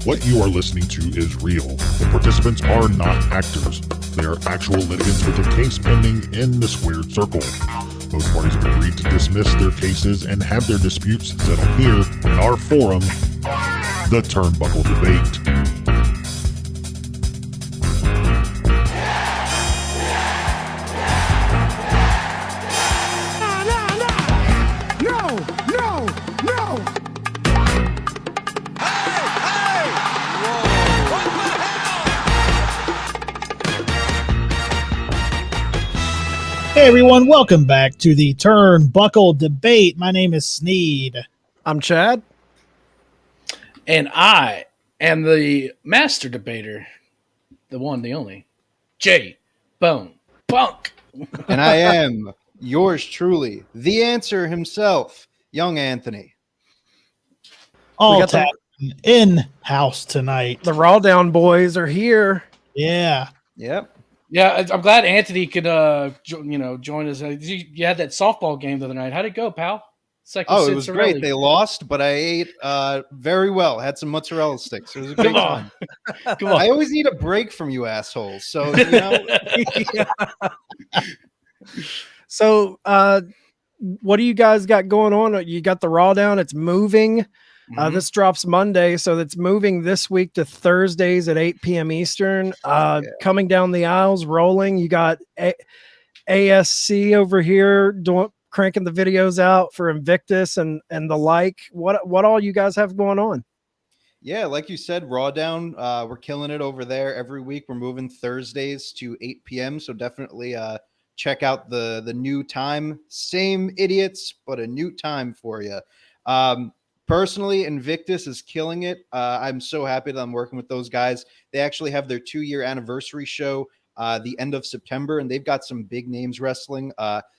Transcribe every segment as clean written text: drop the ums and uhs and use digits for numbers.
What you are listening to is real. The participants are not actors. They are actual litigants with a case pending in the squared circle. Both parties have agreed to dismiss their cases and have their disputes settled here in our forum, the Turnbuckle Debate. Hey everyone, welcome back to the Turnbuckle Debate. My name is Sneed. I'm Chad. And I am the master debater, the one, the only, JBone Punk. And I am yours truly, the answer himself, Young Anthony. All Tavern in-house tonight. The RAWDOWN boys are here. Yeah. Yep. Yeah, I'm glad Anthony could, join us. You had that softball game the other night. How'd it go, pal? It was great. They lost, but I ate very well. Had some mozzarella sticks. It was a great time. Come on. I always need a break from you assholes. So, you know. So, what do you guys got going on? You got the RAWDOWN. It's moving. This drops Monday, so it's moving this week to Thursdays at 8 p.m. Eastern. Coming down the aisles, rolling. You got ASC over here cranking the videos out for Invictus and the like. What all you guys have going on? Yeah, like you said, RAWDOWN, we're killing it over there every week. We're moving Thursdays to 8 p.m., so definitely check out the new time. Same idiots, but a new time for you. Personally, Invictus is killing it. I'm so happy that I'm working with those guys. They actually have their 2-year anniversary show the end of September, and they've got some big names wrestling.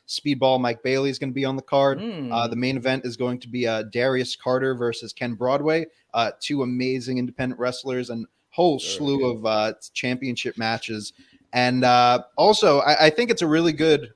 Speedball Mike Bailey is going to be on the card. The main event is going to be Darius Carter versus Ken Broadway, two amazing independent wrestlers, and whole slew of championship matches. And also, I think it's a really good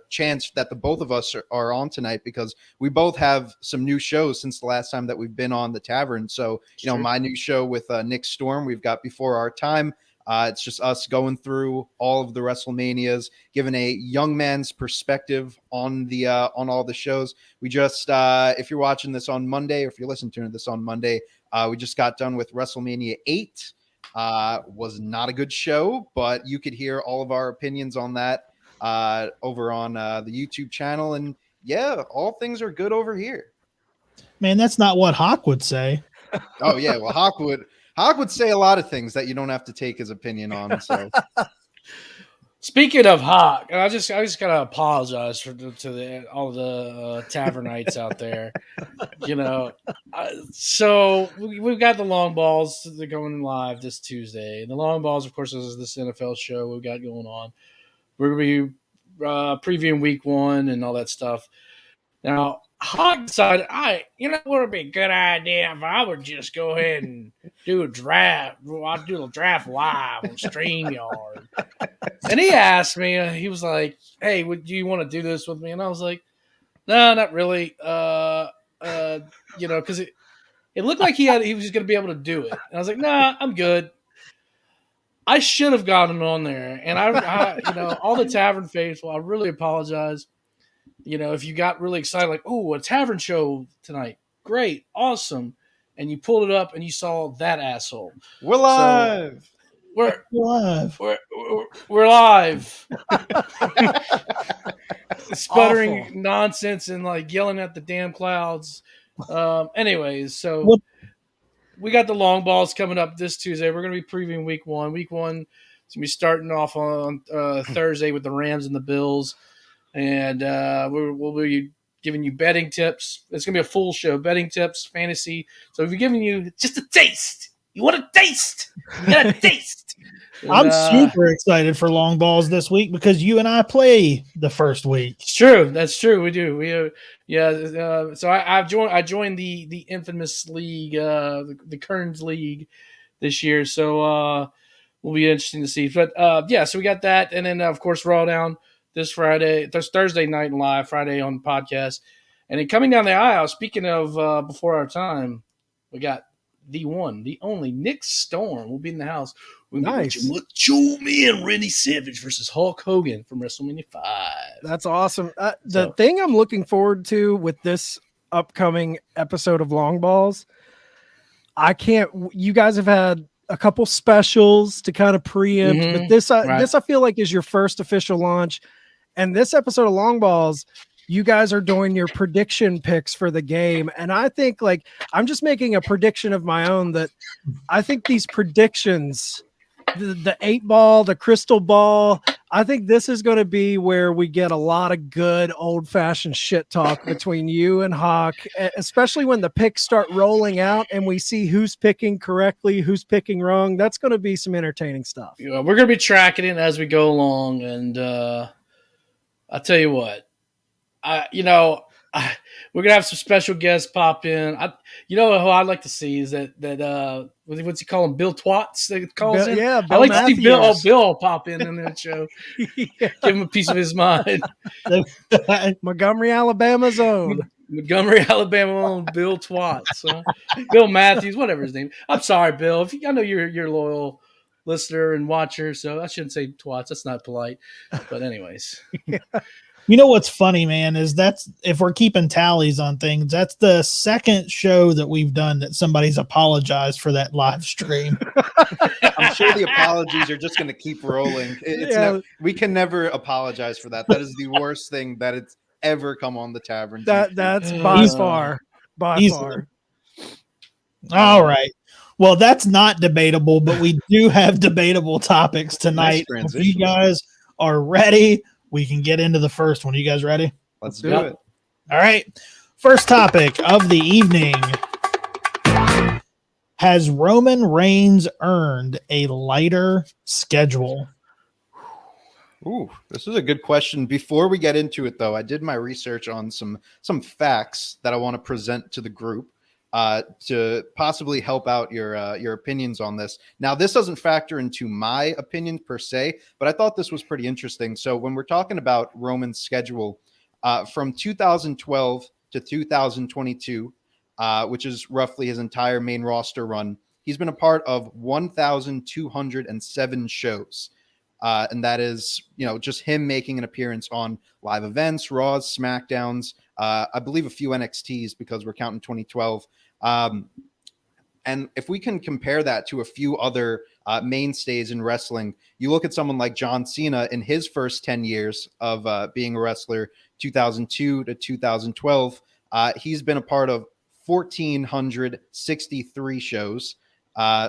chance that the both of us are on tonight because we both have some new shows since the last time that we've been on the Tavern. So, my new show with Nick Storm, we've got Before Our Time. It's just us going through all of the WrestleManias, giving a young man's perspective on the on all the shows. We just, if you're watching this on Monday, or if you're listening to this on Monday, we just got done with WrestleMania 8. Was not a good show, but you could hear all of our opinions on that over on the YouTube channel. And yeah, all things are good over here. Man, that's not what Hawk would say. Oh yeah, well Hawk would say a lot of things that you don't have to take his opinion on. So Speaking of Hawk, I just gotta apologize to all the Tavernites out there. So we've got the Long Balls. They're going live this Tuesday. The Long Balls, of course, is this NFL show we've got going on. We're gonna be previewing Week 1 and all that stuff. Now, Hawk decided, what would be a good idea if I would just go ahead and do a draft. I'll do a draft live on StreamYard. And he asked me, he was like, hey, do you want to do this with me? And I was like, no, not really. Because it looked like he was going to be able to do it. And I was like, nah, I'm good. I should have gotten on there. And I all the Tavern faithful, I really apologize. If you got really excited, like, oh, a Tavern show tonight. Great. Awesome. And you pulled it up and you saw that asshole. We're live. So we're live. Sputtering Awful. Nonsense and like yelling at the damn clouds. Anyways, so we got the Long Balls coming up this Tuesday. We're going to be previewing Week 1. Week 1 is going to be starting off on Thursday with the Rams and the Bills. And we'll be giving you betting tips. It's going to be a full show, betting tips, fantasy. So if we're giving you just a taste, you want a taste, you got a taste. And, I'm super excited for Long Balls this week because you and I play the first week. It's true. That's true. We do. So I joined the infamous league, the Kearns League this year. So will be interesting to see. But so we got that, and then of course RAWDOWN this Friday, Thursday night and live, Friday on the podcast. And then coming down the aisle, speaking of Before Our Time, we got the one, the only Nick Storm will be in the house. We're going Nice. to be watching Joe Man Randy Savage versus Hulk Hogan from WrestleMania 5. That's awesome. The thing I'm looking forward to with this upcoming episode of Long Balls, you guys have had a couple specials to kind of preempt, but this I feel like is your first official launch. And this episode of Long Balls, you guys are doing your prediction picks for the game. And I think, like, I'm just making a prediction of my own that I think these predictions, the 8-ball, the crystal ball, I think this is going to be where we get a lot of good old-fashioned shit talk between you and Hawk, especially when the picks start rolling out and we see who's picking correctly, who's picking wrong. That's going to be some entertaining stuff. Yeah, we're going to be tracking it as we go along. And I'll tell you what, we're gonna have some special guests pop in. Who I'd like to see is that what's he call him? Bill Twats. They calls him. Yeah, Bill. I like Matthews. to see Bill. Oh, Bill pop in that show. Yeah. Give him a piece of his mind. Montgomery, Alabama's own. Montgomery, Alabama own Bill Twats. Bill Matthews, whatever his name. I'm sorry, Bill. I know you're a loyal listener and watcher, so I shouldn't say Twats. That's not polite. But anyways. Yeah. You know what's funny, man, is that's, if we're keeping tallies on things, that's the second show that we've done that somebody's apologized for that live stream. I'm sure the apologies are just going to keep rolling. We can never apologize for that. That is the worst thing that it's ever come on the Tavern. That's by far. All right. Well, that's not debatable, but we do have debatable topics tonight. Nice if you guys are ready, we can get into the first one. You guys ready? Let's do it. All right. First topic of the evening. Has Roman Reigns earned a lighter schedule? Ooh, this is a good question. Before we get into it, though, I did my research on some facts that I want to present to the group to possibly help out your opinions on this. Now, this doesn't factor into my opinion per se, but I thought this was pretty interesting. So when we're talking about Roman's schedule from 2012 to 2022, which is roughly his entire main roster run, he's been a part of 1,207 shows. And that is, just him making an appearance on live events, Raws, SmackDowns, I believe a few NXTs because we're counting 2012. And if we can compare that to a few other mainstays in wrestling, you look at someone like John Cena in his first 10 years of being a wrestler, 2002 to 2012, he's been a part of 1,463 shows.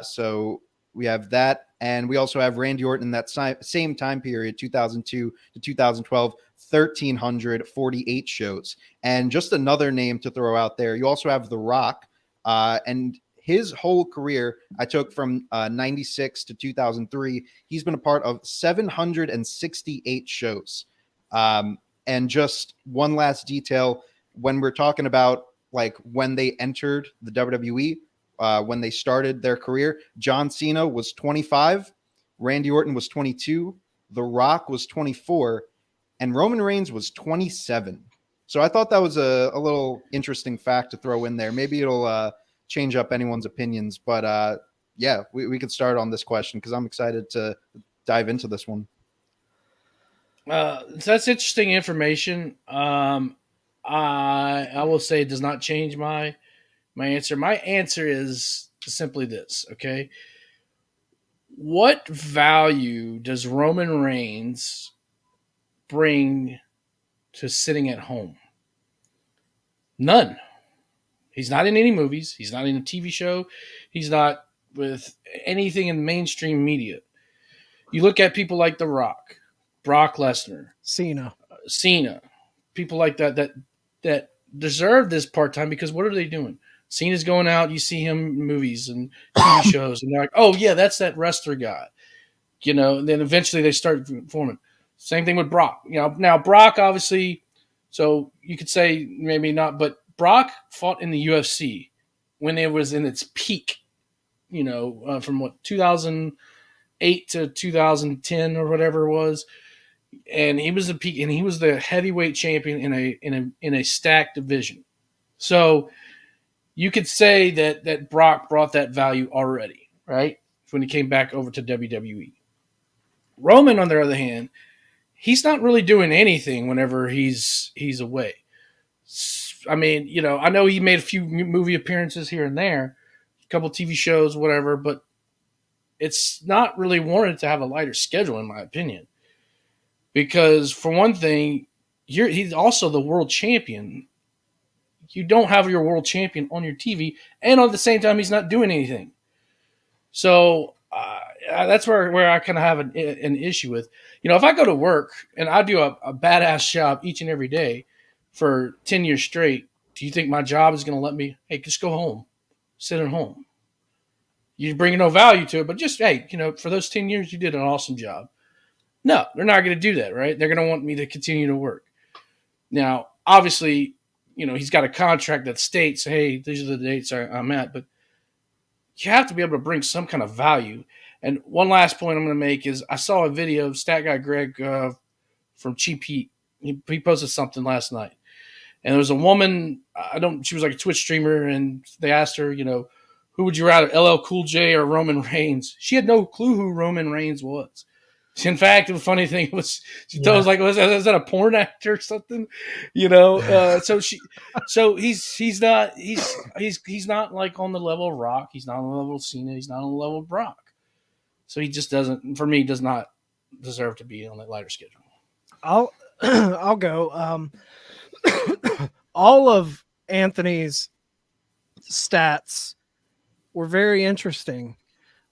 So we have that. And we also have Randy Orton in that same time period, 2002 to 2012, 1,348 shows. And just another name to throw out there, you also have The Rock. And his whole career, I took from 96 to 2003. He's been a part of 768 shows. And just one last detail, when we're talking about like when they entered the WWE, when they started their career, John Cena was 25, Randy Orton was 22, The Rock was 24, and Roman Reigns was 27. So I thought that was a little interesting fact to throw in there. Maybe it'll change up anyone's opinions, but yeah, we could start on this question because I'm excited to dive into this one. That's interesting information. I will say it does not change my answer. My answer is simply this, okay? What value does Roman Reigns bring to sitting at home? None. He's not in any movies. He's not in a TV show. He's not with anything in mainstream media. You look at people like The Rock, Brock Lesnar, Cena, people like that deserve this part-time because what are they doing? Cena's going out. You see him in movies and TV shows, and they're like, "Oh yeah, that's that wrestler guy," And then eventually they start forming. Same thing with Brock. Now Brock obviously, so you could say maybe not, but Brock fought in the UFC when it was in its peak. From 2008 to 2010 or whatever it was, and he was the peak, and he was the heavyweight champion in a stacked division. So you could say that Brock brought that value already, right? When he came back over to WWE. Roman, on the other hand, he's not really doing anything whenever he's away. I mean, I know he made a few movie appearances here and there, a couple TV shows, whatever, but it's not really warranted to have a lighter schedule, in my opinion. Because for one thing, he's also the world champion. You don't have your world champion on your TV, and at the same time, he's not doing anything. So that's where I kind of have an issue with. If I go to work and I do a badass job each and every day for 10 years straight, do you think my job is going to let me, hey, just go home, sit at home? You bring no value to it, but just, hey, for those 10 years, you did an awesome job. No, they're not going to do that, right? They're going to want me to continue to work. Now, obviously, he's got a contract that states, hey, these are the dates I'm at, but you have to be able to bring some kind of value. And one last point I'm going to make is I saw a video of Stat Guy Greg from Cheap Heat. He posted something last night. And there was a woman, she was like a Twitch streamer, and they asked her, who would you rather, LL Cool J or Roman Reigns? She had no clue who Roman Reigns was. In fact, the funny thing was, she told us, like, was that a porn actor or something? So he's not like on the level of Rock. He's not on the level of Cena. He's not on the level of Brock. So he just does not deserve to be on that lighter schedule. I'll go. All of Anthony's stats were very interesting.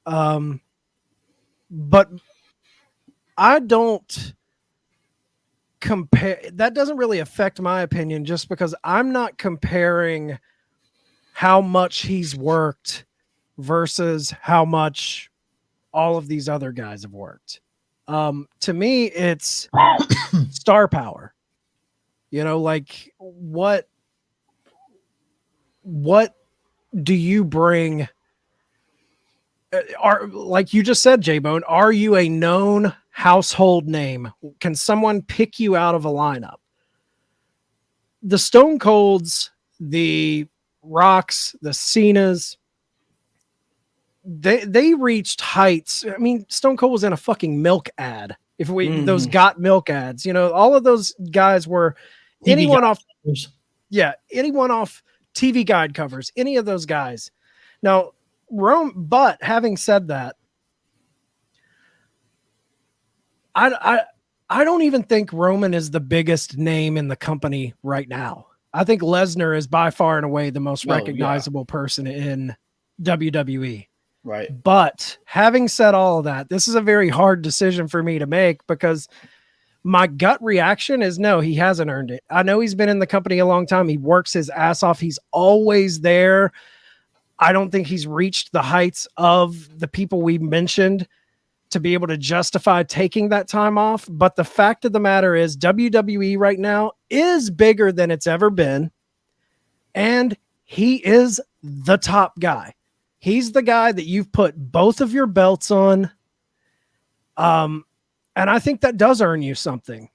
But I don't compare. That doesn't really affect my opinion, just because I'm not comparing how much he's worked versus how much all of these other guys have worked. To me, it's star power. Like what do you bring? Like you just said, JBone, are you a known household name? Can someone pick you out of a lineup? The Stone Colds, the Rocks, the Cenas, they reached heights. I mean, Stone Cold was in a fucking milk ad. If those got milk ads, all of those guys were anyone off TV guide covers, any of those guys. Now, but having said that, I don't even think Roman is the biggest name in the company right now. I think Lesnar is by far and away the most recognizable person in WWE. Right. But having said all of that, this is a very hard decision for me to make, because my gut reaction is no, he hasn't earned it. I know he's been in the company a long time. He works his ass off. He's always there. I don't think he's reached the heights of the people we mentioned to be able to justify taking that time off. But the fact of the matter is, WWE right now is bigger than it's ever been. And he is the top guy. He's the guy that you've put both of your belts on. And I think that does earn you something.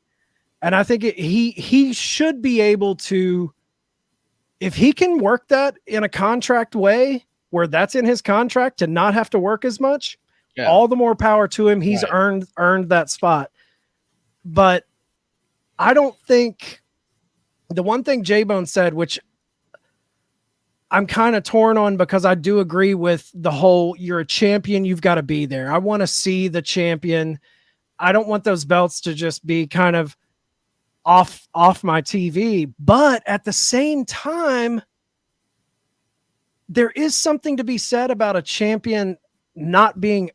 And I think he should be able to, if he can work that in a contract way where that's in his contract to not have to work as much, all the more power to him. He's earned that spot. But I don't think, the one thing JBone said, which I'm kind of torn on, because I do agree with the whole, you're a champion, you've got to be there. I want to see the champion. I don't want those belts to just be kind of off my TV. But at the same time, there is something to be said about a champion not being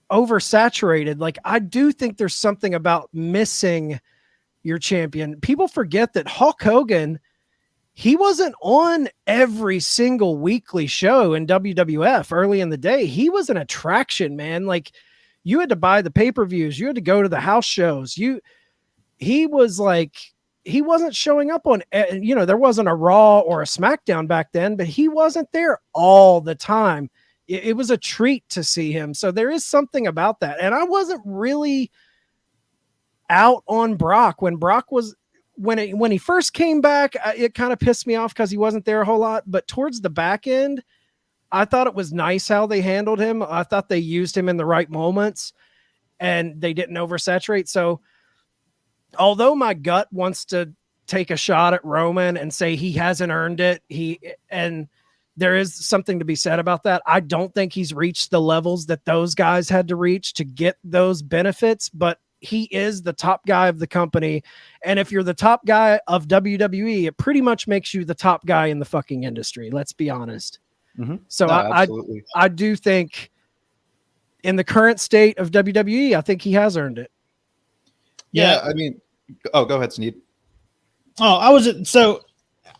oversaturated. Like, I do think there's something about missing your champion. People forget that Hulk Hogan, he wasn't on every single weekly show in WWF early in the day. He was an attraction, man. Like, you had to buy the pay-per-views. You had to go to the house shows. He was like, he wasn't showing up on, there wasn't a Raw or a SmackDown back then, but he wasn't there all the time. It was a treat to see him. So there is something about that. And I wasn't really out on Brock when Brock was when he first came back, it kind of pissed me off because he wasn't there a whole lot. But towards the back end, I thought it was nice how they handled him. I thought they used him in the right moments and they didn't oversaturate. So although my gut wants to take a shot at Roman and say he hasn't earned it, and there is something to be said about that. I don't think he's reached the levels that those guys had to reach to get those benefits, but he is the top guy of the company. And if you're the top guy of WWE, it pretty much makes you the top guy in the fucking industry. Let's be honest. Mm-hmm. So No, I do think in the current state of WWE, I think he has earned it. Yeah. I mean, go ahead, Sneed. Oh,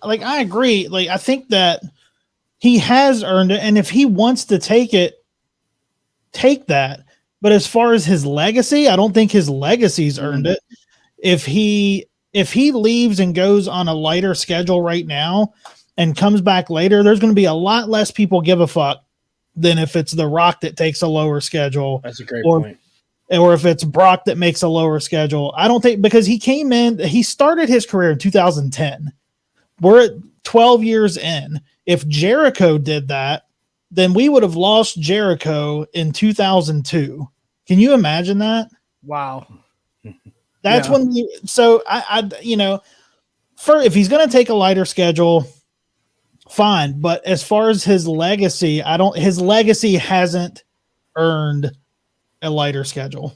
I agree. Like, I think that he has earned it. And if he wants to take it, take that. But as far as his legacy, I don't think his legacy's earned it. If he leaves and goes on a lighter schedule right now and comes back later, there's going to be a lot less people give a fuck than if it's The Rock that takes a lower schedule. That's a great point. Or if it's Brock that makes a lower schedule. I don't think, because he started his career in 2010. We're at 12 years in. If Jericho did that, then we would have lost Jericho in 2002. Can you imagine that? Wow. That's when if he's going to take a lighter schedule, fine. But as far as his legacy, his legacy hasn't earned a lighter schedule.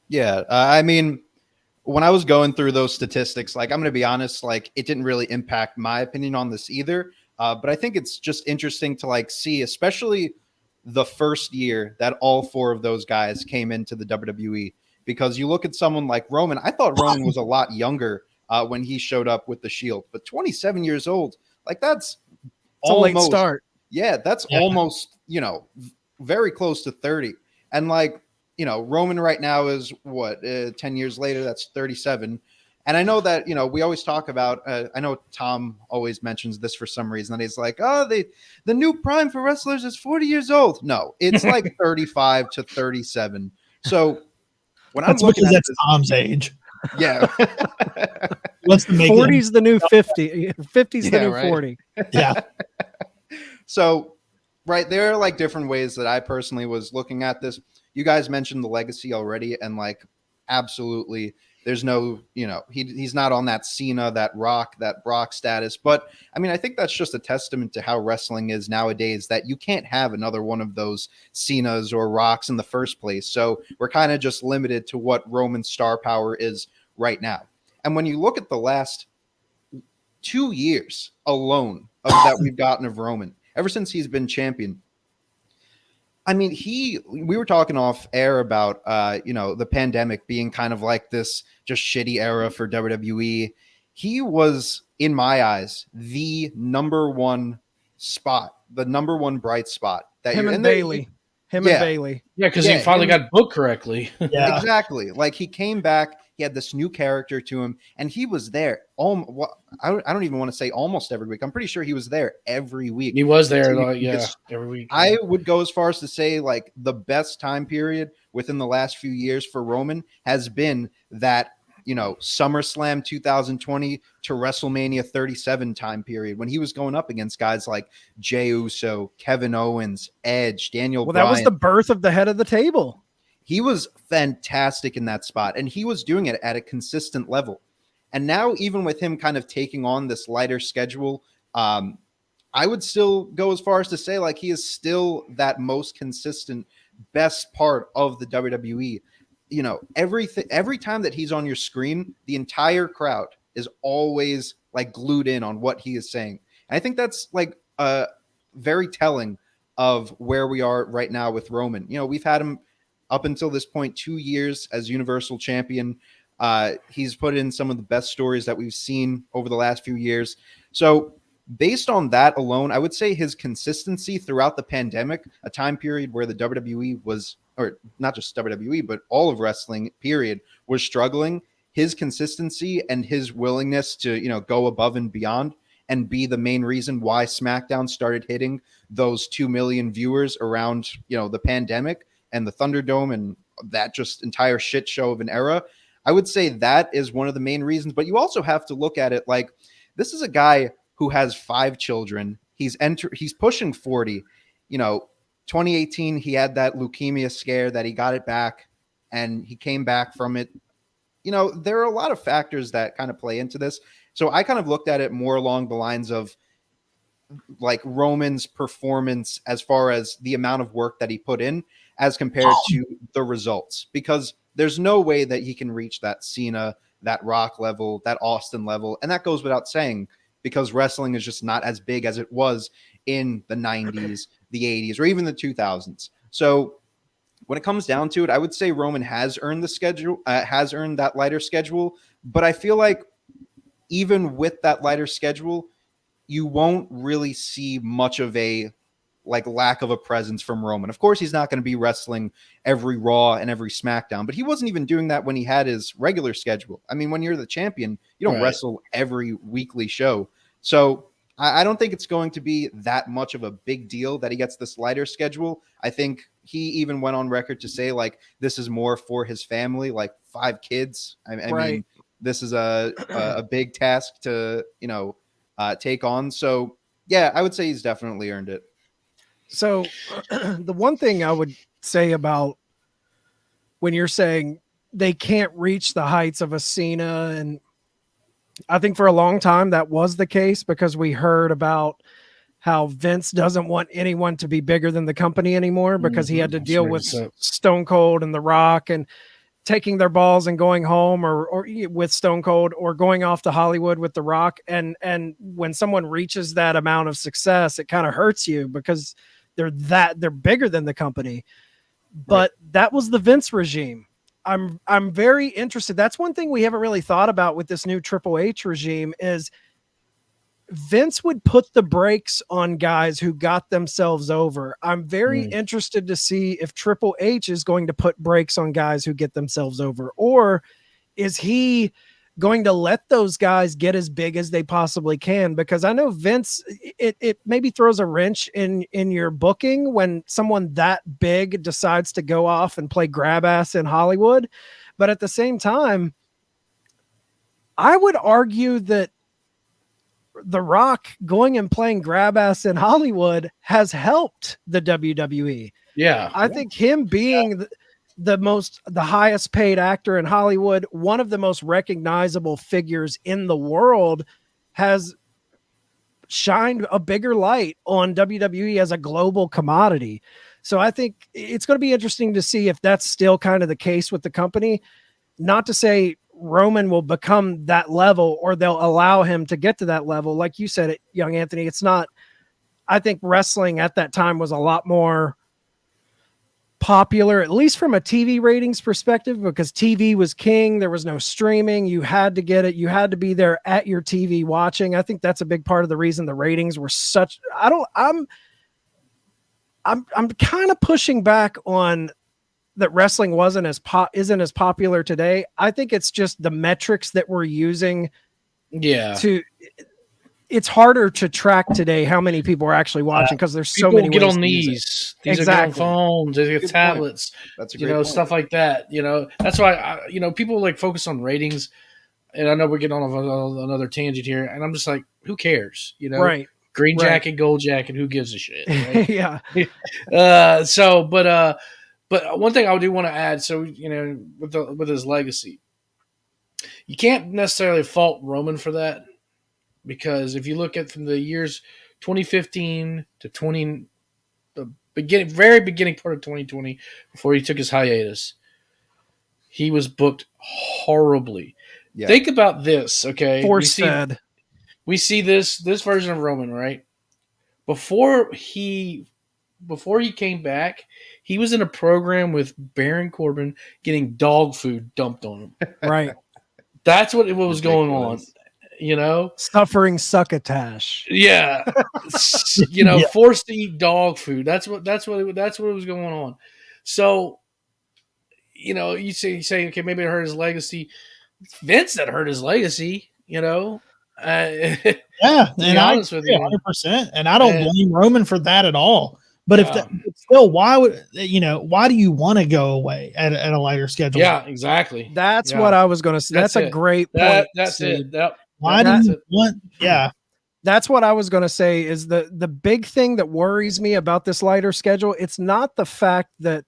Yeah. I mean, when I was going through those statistics, like, I'm going to be honest, like, it didn't really impact my opinion on this either. But I think it's just interesting to like see, especially the first year that all four of those guys came into the WWE, because you look at someone like Roman. I thought Roman was a lot younger when he showed up with the Shield, but 27 years old, like that's almost a late start. Yeah, that's almost, very close to 30. And like, Roman right now is 10 years later, that's 37. And I know that, we always talk about, I know Tom always mentions this for some reason, that he's like, oh, the new prime for wrestlers is 40 years old. No, it's like 35 to 37. So when I'm looking at that's Tom's age. Yeah. Let's make 40's the new 50. 50's the new 40. Yeah. So, right, there are like different ways that I personally was looking at this. You guys mentioned the legacy already, and like, absolutely, there's no, he's not on that Cena, that Brock status. But I mean, I think that's just a testament to how wrestling is nowadays, that you can't have another one of those Cenas or Rocks in the first place. So we're kind of just limited to what Roman's star power is right now. And when you look at the last 2 years alone that we've gotten of Roman, ever since he's been champion, I mean, we were talking off air about, the pandemic being kind of like this just shitty era for WWE. He was, in my eyes, the number one spot, the number one bright spot. That him and Bailey. And Bailey. Yeah, because he finally got booked correctly. Yeah. Exactly. Like, he came back. He had this new character to him, and he was there. I don't even want to say almost every week. I'm pretty sure he was there every week. He was there, every week. I would go as far as to say, like, the best time period within the last few years for Roman has been that, SummerSlam 2020 to WrestleMania 37 time period, when he was going up against guys like Jey Uso, Kevin Owens, Edge, Daniel Bryan. That was the birth of the head of the table. He was fantastic in that spot, and he was doing it at a consistent level. And now, even with him kind of taking on this lighter schedule, I would still go as far as to say, like, he is still that most consistent, best part of the WWE. Every time that he's on your screen, the entire crowd is always like glued in on what he is saying. And I think that's like very telling of where we are right now with Roman. We've had him up until this point 2 years as Universal Champion. He's put in some of the best stories that we've seen over the last few years. So based on that alone, I would say his consistency throughout the pandemic, a time period where the WWE was, or not just WWE, but all of wrestling period, was struggling, his consistency and his willingness to, go above and beyond and be the main reason why SmackDown started hitting those 2 million viewers around, the pandemic and the Thunderdome and that just entire shit show of an era. I would say that is one of the main reasons. But you also have to look at it like this is a guy who has 5 children. He's pushing 40. 2018, he had that leukemia scare that he got it back and he came back from it. There are a lot of factors that kind of play into this. So I kind of looked at it more along the lines of like Roman's performance as far as the amount of work that he put in as compared to the results, because there's no way that he can reach that Cena, that Rock level, that Austin level. And that goes without saying, because wrestling is just not as big as it was in the 90s, the 80s, or even the 2000s. So when it comes down to it, I would say Roman has earned that lighter schedule. But I feel like even with that lighter schedule, you won't really see much of a lack of a presence from Roman. Of course, he's not going to be wrestling every Raw and every SmackDown, but he wasn't even doing that when he had his regular schedule. I mean, when you're the champion, you don't wrestle every weekly show. So I don't think it's going to be that much of a big deal that he gets this lighter schedule. I think he even went on record to say this is more for his family, 5 kids. I mean, this is a big task to, take on. So yeah, I would say he's definitely earned it. So the one thing I would say about when you're saying they can't reach the heights of a Cena, and I think for a long time that was the case because we heard about how Vince doesn't want anyone to be bigger than the company anymore because he had to deal with Stone Cold and The Rock and taking their balls and going home or with Stone Cold or going off to Hollywood with The Rock. And when someone reaches that amount of success, it kind of hurts you because they're bigger than the company. But that was the Vince regime. I'm very interested. That's one thing we haven't really thought about with this new Triple H regime is Vince would put the brakes on guys who got themselves over. I'm very interested to see if Triple H is going to put brakes on guys who get themselves over, or is he going to let those guys get as big as they possibly can? Because I know Vince, it maybe throws a wrench in your booking when someone that big decides to go off and play grab ass in Hollywood. But at the same time, I would argue that The Rock going and playing grab ass in Hollywood has helped the WWE. Yeah. I think him being the highest paid actor in Hollywood, one of the most recognizable figures in the world, has shined a bigger light on WWE as a global commodity. So I think it's going to be interesting to see if that's still kind of the case with the company. Not to say Roman will become that level or they'll allow him to get to that level. Like you said, Young Anthony, it's not, I think wrestling at that time was a lot more popular, at least from a TV ratings perspective, because TV was king. There was no streaming. You had to get it. You had to be there at your TV watching. I think that's a big part of the reason the ratings were such. I'm kind of pushing back on that wrestling isn't as popular today. I think it's just the metrics that we're using. Yeah. It's harder to track today how many people are actually watching because there's so many get ways on to these. use it. These Exactly. are get on phones, they get tablets. That's a great point. Stuff like that. That's why people focus on ratings. And I know we're getting on another tangent here, and I'm just like, who cares? Right. Green jacket, gold jacket, who gives a shit? Right? Yeah. But one thing I do want to add, so with his legacy, you can't necessarily fault Roman for that, because if you look at from the years 2015 to very beginning part of 2020, before he took his hiatus, he was booked horribly. Yeah. Think about this, okay? Force-fed. We see this version of Roman, right? Before he came back, he was in a program with Baron Corbin getting dog food dumped on him. Right. That's what was going on. Suffering succotash. Yeah. Forced to eat dog food. That's what was going on. So, you say, okay, maybe it hurt his legacy. Vince that hurt his legacy, Yeah, and honest with you, 100%. And I don't blame Roman for that at all. But if still, why would why do you want to go away at a lighter schedule? Yeah, exactly. That's what I was going to say. That's a great point. That's it. Yep. Why do you want? Yeah. That's what I was going to say is the big thing that worries me about this lighter schedule. It's not the fact that,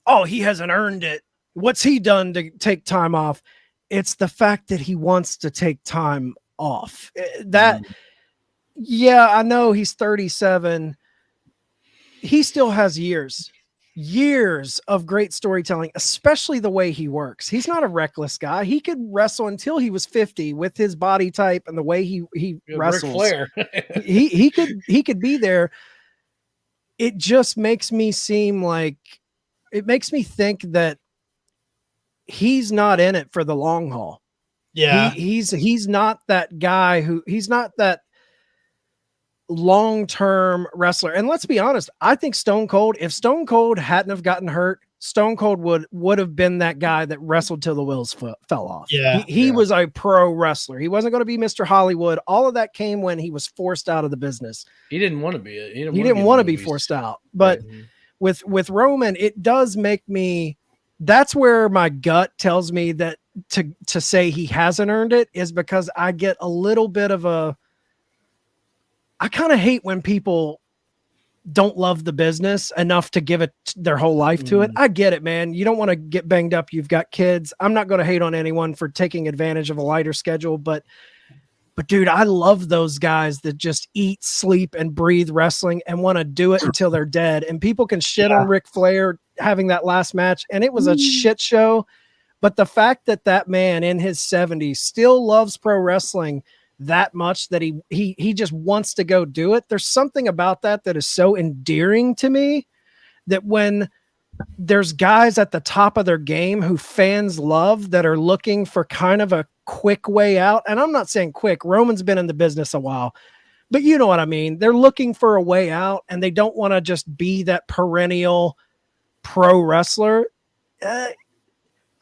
oh, he hasn't earned it. What's he done to take time off? It's the fact that he wants to take time off. Yeah, I know he's 37. He still has years of great storytelling, especially the way he works. He's not a reckless guy. He could wrestle until he was 50 with his body type and the way he wrestles. Ric Flair. he could be there. It just makes me seem like it makes me think that he's not in it for the long haul. Yeah. He's not that guy he's not that long-term wrestler. And let's be honest, I think Stone Cold, if Stone Cold hadn't have gotten hurt, Stone Cold would have been that guy that wrestled till the wheels fell off. Yeah. He was a pro wrestler. He wasn't going to be Mr. Hollywood. All of that came when he was forced out of the business. He didn't want to be it. He didn't want to be forced out. But with Roman, it does make me, that's where my gut tells me that to say he hasn't earned it is because I get a little bit of I kind of hate when people don't love the business enough to give it their whole life to it. I get it, man. You don't want to get banged up. You've got kids. I'm not going to hate on anyone for taking advantage of a lighter schedule, but dude, I love those guys that just eat, sleep, and breathe wrestling and want to do it until they're dead. And people can shit on Ric Flair having that last match, and it was a shit show. But the fact that man in his 70s still loves pro wrestling that much that he just wants to go do it. There's something about that is so endearing to me that when there's guys at the top of their game who fans love that are looking for kind of a quick way out. And I'm not saying quick, Roman's been in the business a while, but you know what I mean? They're looking for a way out and they don't want to just be that perennial pro wrestler.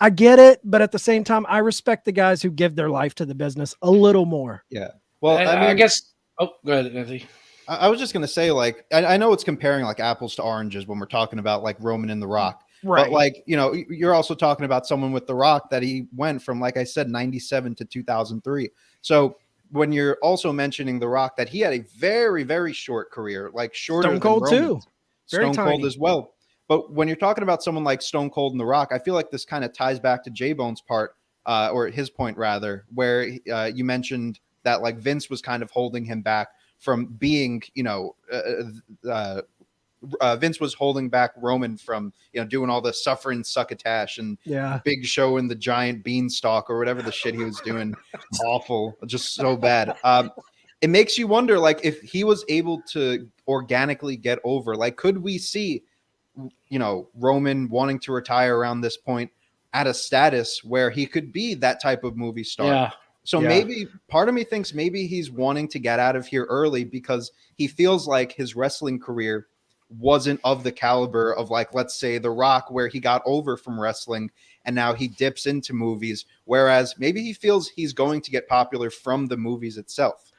I get it, but at the same time, I respect the guys who give their life to the business a little more. Yeah. Well, I guess. Oh, go ahead, Anthony. I was just going to say, like, I know it's comparing like apples to oranges when we're talking about like Roman and The Rock. Right. But like, you're also talking about someone with The Rock that he went from, like I said, 97 to 2003. So when you're also mentioning The Rock, that he had a very, very short career, like shorter Stone Cold than Roman. too. Very Stone Cold as well. But when you're talking about someone like Stone Cold and The Rock, I feel like this kind of ties back to J-Bone's part, or his point rather, where you mentioned that like Vince was kind of holding him back from being, Vince was holding back Roman from, doing all the suffering succotash and Big Show and the giant beanstalk or whatever the shit he was doing. Awful, just so bad. It makes you wonder, like, if he was able to organically get over, like, could we see, Roman wanting to retire around this point at a status where he could be that type of movie star? Yeah. So maybe part of me thinks maybe he's wanting to get out of here early because he feels like his wrestling career wasn't of the caliber of, like, let's say The Rock, where he got over from wrestling and now he dips into movies. Whereas maybe he feels he's going to get popular from the movies itself.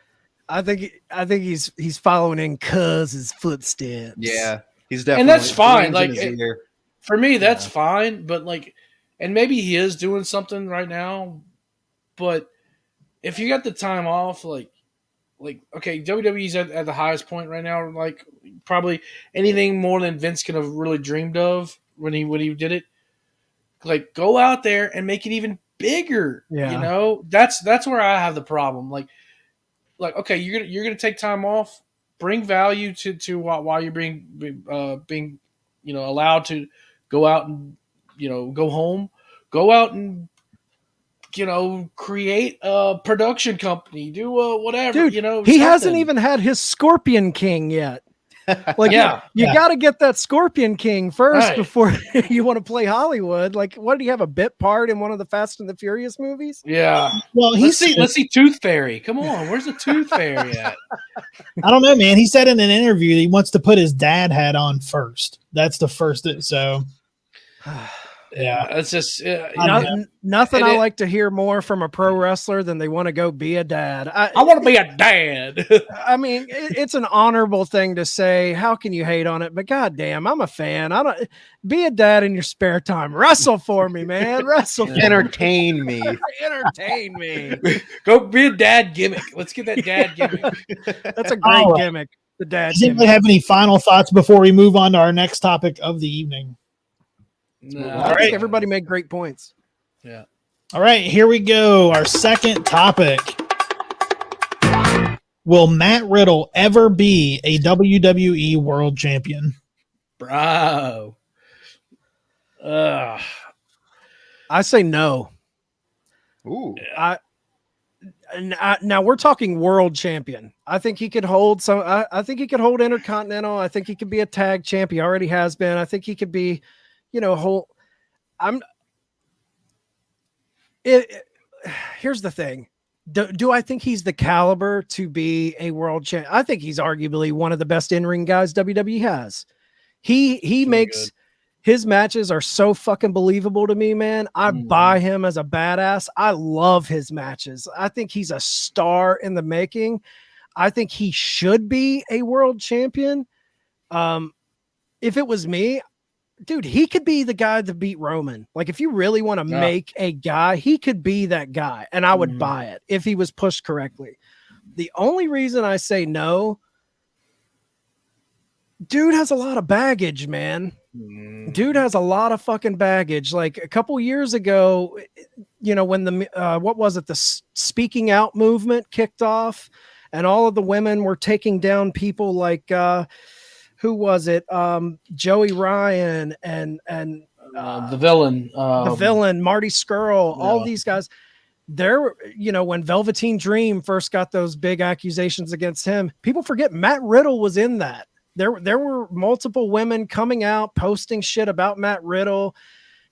I think he's following in Cuz's footsteps. Yeah. He's definitely, and that's fine. Like for me, that's fine. But like, and maybe he is doing something right now. But if you got the time off, like okay, WWE's at the highest point right now. Like probably anything more than Vince could have really dreamed of when he did it. Like go out there and make it even bigger. Yeah. That's where I have the problem. Like okay, you're gonna take time off. Bring value to while you're being allowed to go out and go home, go out and create a production company, do whatever. Dude, he hasn't even had his Scorpion King yet. Like, you got to get that Scorpion King first before you want to play Hollywood. Like, what did he have a bit part in one of the Fast and the Furious movies? Yeah. Well, let's see Tooth Fairy. Come on, where's the Tooth Fairy at? I don't know, man. He said in an interview he wants to put his dad hat on first. That's the first. So Yeah. It's just Nothing And I it- like to hear more from a pro wrestler than they want to go be a dad. I want to be a dad. I mean, it's an honorable thing to say. How can you hate on it? But goddamn, I'm a fan. I don't be a dad in your spare time. Wrestle for me, man. Wrestle. For Entertain me. me. Entertain me. Go be a dad gimmick. Let's get that dad gimmick. That's a great All right. gimmick. The dad Does anybody gimmick. have any final thoughts before we move on to our next topic of the evening? No, I think everybody made great points. Yeah. All right, here we go. Our second topic. Will Matt Riddle ever be a WWE World Champion? Bro. I say no. Ooh. Now we're talking world champion. I think he could hold some. I think he could hold Intercontinental. I think he could be a tag champ. He already has been. I think he could be, whole. Here's the thing. Do I think he's the caliber to be a world champ? I think he's arguably one of the best in-ring guys WWE has. He makes good. his matches are so fucking believable to me, man. I buy him as a badass. I love his matches. I think he's a star in the making. I think he should be a world champion. If it was me, dude, he could be the guy to beat Roman. Like, if you really want to make a guy, he could be that guy, and I would buy it if he was pushed correctly. The only reason I say no, dude has a lot of baggage, man. Dude has a lot of fucking baggage. Like a couple years ago, when the speaking out movement kicked off, and all of the women were taking down people like who was it? Joey Ryan and the villain, Marty Scurll, all these guys. When Velveteen Dream first got those big accusations against him, people forget Matt Riddle was in that. There were multiple women coming out, posting shit about Matt Riddle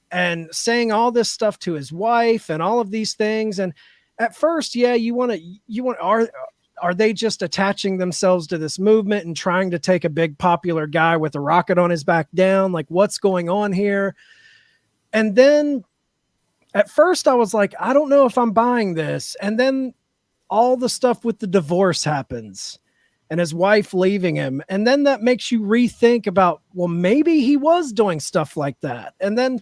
and saying all this stuff to his wife and all of these things. And at first, are they just attaching themselves to this movement and trying to take a big popular guy with a rocket on his back down? Like, what's going on here? And then at first I was like, I don't know if I'm buying this. And then all the stuff with the divorce happens and his wife leaving him. And then that makes you rethink about, well, maybe he was doing stuff like that. And then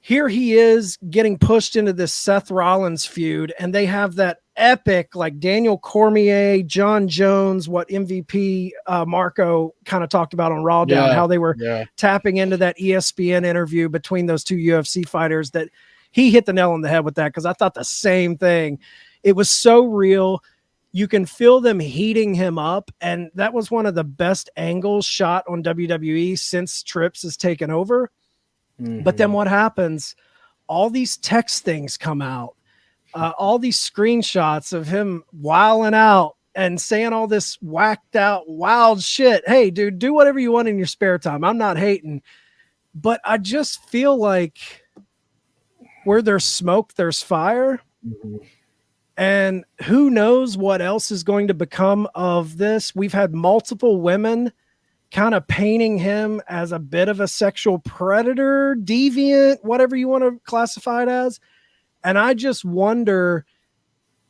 here he is getting pushed into this Seth Rollins feud, and they have that epic, like Daniel Cormier, John Jones, what MVP Marco kind of talked about on RAWDOWN, how they were tapping into that ESPN interview between those two UFC fighters. That he hit the nail on the head with that, because I thought the same thing. It was so real. You can feel them heating him up, and that was one of the best angles shot on WWE since Trips has taken over. But then what happens? All these text things come out, all these screenshots of him wilding out and saying all this whacked out, wild shit. Hey, dude, do whatever you want in your spare time. I'm not hating, but I just feel like where there's smoke, there's fire. And who knows what else is going to become of this? We've had multiple women kind of painting him as a bit of a sexual predator, deviant, whatever you want to classify it as. And I just wonder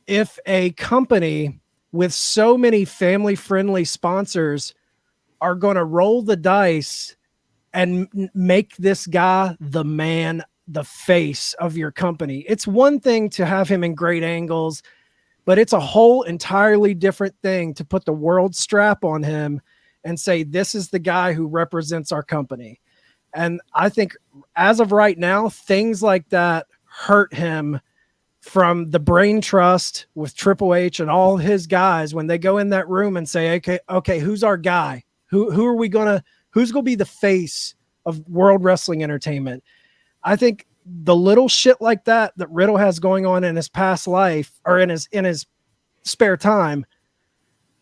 if a company with so many family-friendly sponsors are going to roll the dice and make this guy the man, the face of your company. It's one thing to have him in great angles, but it's a whole entirely different thing to put the world strap on him and say, this is the guy who represents our company. And I think as of right now, things like that hurt him from the brain trust with Triple H and all his guys when they go in that room and say, okay, who's our guy? Who's going to be the face of World Wrestling Entertainment? I think the little shit like that Riddle has going on in his past life or in his spare time,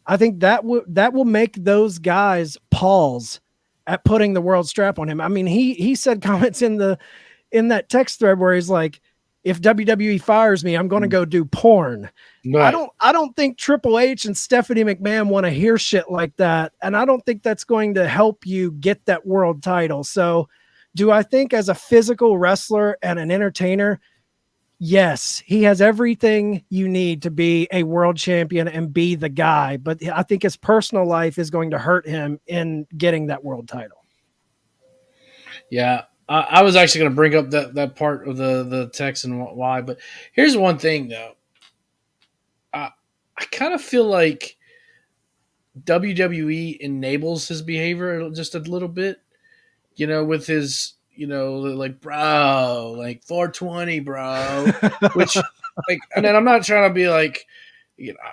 I think that will make those guys pause at putting the world strap on him. I mean, he said comments in that text thread where he's like, if WWE fires me, I'm going to go do porn. Right. I don't think Triple H and Stephanie McMahon want to hear shit like that. And I don't think that's going to help you get that world title. So Do I think as a physical wrestler and an entertainer, yes, he has everything you need to be a world champion and be the guy. But I think his personal life is going to hurt him in getting that world title. Yeah. I was actually going to bring up that part of the text and why, but here's one thing though. I kind of feel like WWE enables his behavior just a little bit, with his, like, bro, like 420, bro, which, like, and then I'm not trying to be like,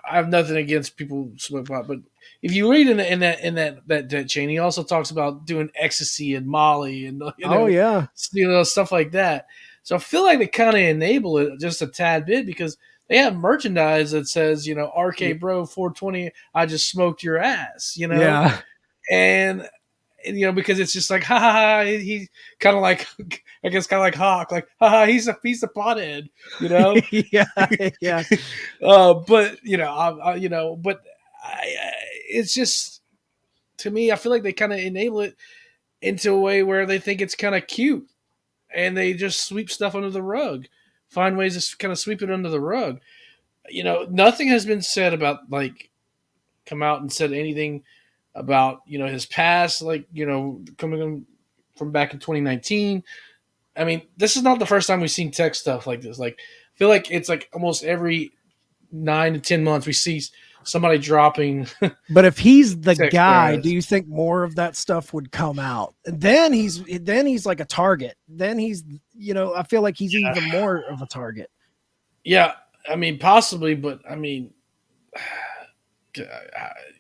I have nothing against people smoke pot, but if you read in that chain, he also talks about doing ecstasy and Molly and stuff like that. So I feel like they kind of enable it just a tad bit because they have merchandise that says, RK Bro 420, I just smoked your ass, Yeah. and because it's just like, ha ha ha, he kind of like, I guess kind of like Hawk, like, ha ha, he's a pothead, Yeah. but it's just, to me, I feel like they kind of enable it into a way where they think it's kind of cute, and they just sweep stuff under the rug, find ways to kind of sweep it under the rug. Nothing has been said about, like, come out and said anything about his past, like, coming from back in 2019. I mean, this is not the first time we've seen tech stuff like this. Like, I feel like it's like almost every 9 to 10 months we see somebody dropping. But if he's the guy, whereas, do you think more of that stuff would come out? And then he's like a target. Then he's, I feel like he's even more of a target. Yeah, I mean, possibly, but I mean,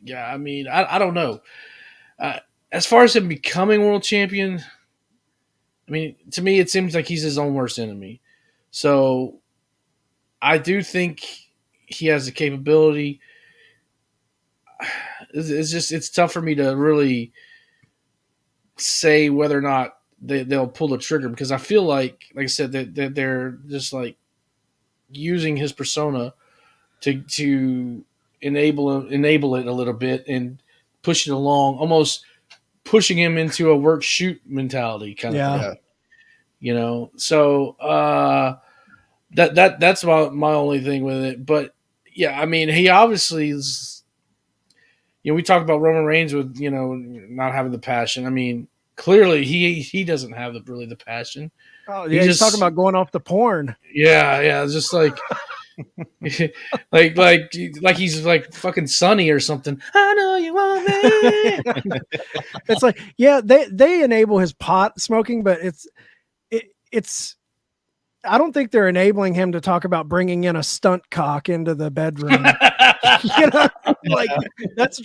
yeah, I mean, I don't know. As far as him becoming world champion, I mean, to me, it seems like he's his own worst enemy. So I do think he has the capability. It's tough for me to really say whether or not they'll pull the trigger, because I feel like I said, that they're just like using his persona to enable it a little bit and push it along, almost pushing him into a work shoot mentality kind of thing. So that's my only thing with it. But yeah, I mean, he obviously is, we talked about Roman Reigns with, not having the passion. I mean, clearly he doesn't have really the passion. Oh yeah, he's talking about going off the porn. Yeah, it's just like like he's like fucking Sonny or something. I know you want me. It's like, yeah, they enable his pot smoking, but it's I don't think they're enabling him to talk about bringing in a stunt cock into the bedroom. Like that's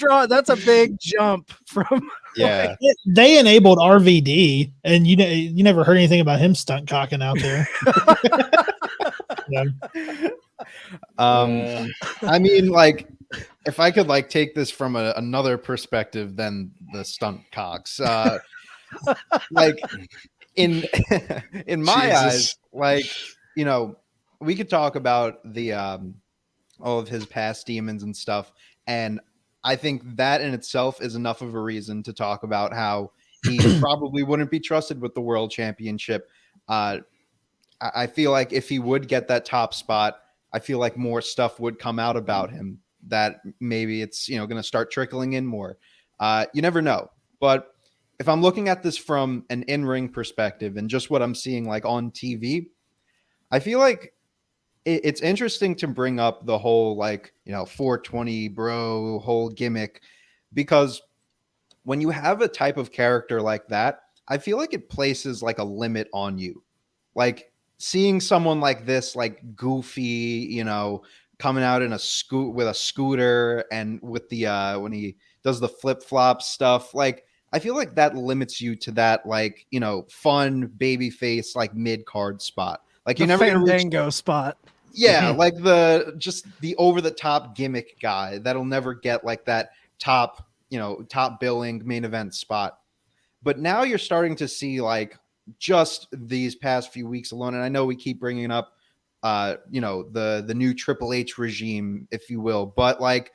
a big jump from. Yeah. They enabled RVD, and you never heard anything about him stunt cocking out there. I mean, like, if I could like take this from another perspective than the stunt cocks, like in my eyes, like, we could talk about the all of his past demons and stuff, and I think that in itself is enough of a reason to talk about how he probably wouldn't be trusted with the world championship. I feel like if he would get that top spot, I feel like more stuff would come out about him that maybe it's, going to start trickling in more. You never know. But if I'm looking at this from an in-ring perspective and just what I'm seeing like on TV, I feel like it's interesting to bring up the whole, like, 420 bro whole gimmick, because when you have a type of character like that, I feel like it places like a limit on you. Like seeing someone like this, like goofy, coming out in with a scooter and with the when he does the flip flop stuff, like I feel like that limits you to that, like, fun baby face, like mid card spot. Like you're never gonna reach spot. Yeah, like the over the top gimmick guy that'll never get like that top billing main event spot. But now you're starting to see, like, just these past few weeks alone, and I know we keep bringing up the new Triple H regime, if you will, but like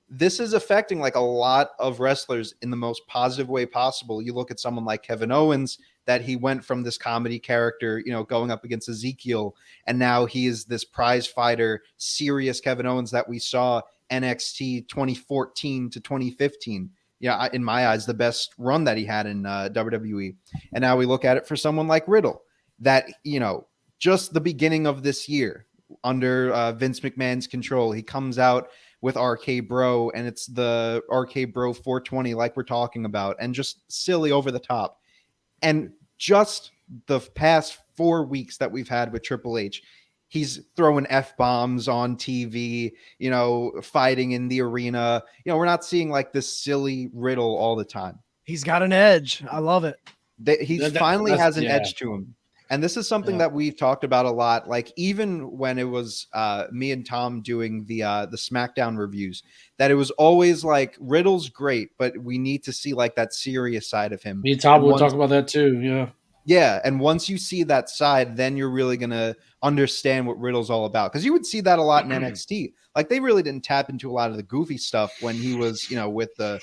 this is affecting like a lot of wrestlers in the most positive way possible. You look at someone like Kevin Owens that he went from this comedy character, going up against Ezekiel, and now he is this prize fighter, serious Kevin Owens that we saw NXT 2014 to 2015. Yeah, in my eyes, the best run that he had in WWE. And now we look at it for someone like Riddle, that, just the beginning of this year, under Vince McMahon's control, he comes out with RK Bro, and it's the RK Bro 420 like we're talking about, and just silly over the top. And just the past 4 weeks that we've had with Triple H, he's throwing F-bombs on TV, fighting in the arena. We're not seeing like this silly Riddle all the time. He's got an edge. I love it. He finally has an edge to him. And this is something that we've talked about a lot. Like even when it was me and Tom doing the SmackDown reviews, that it was always like Riddle's great, but we need to see like that serious side of him. Me and Tom will talk about that too. Yeah. Yeah, and once you see that side, then you're really going to understand what Riddle's all about. Because you would see that a lot in NXT. Like, they really didn't tap into a lot of the goofy stuff when he was, with the,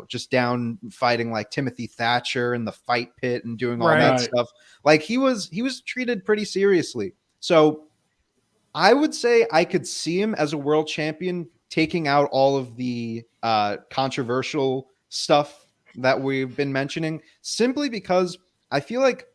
just down fighting like Timothy Thatcher in the fight pit and doing all that stuff. Like, he was treated pretty seriously. So I would say I could see him as a world champion taking out all of the controversial stuff that we've been mentioning, simply because I feel like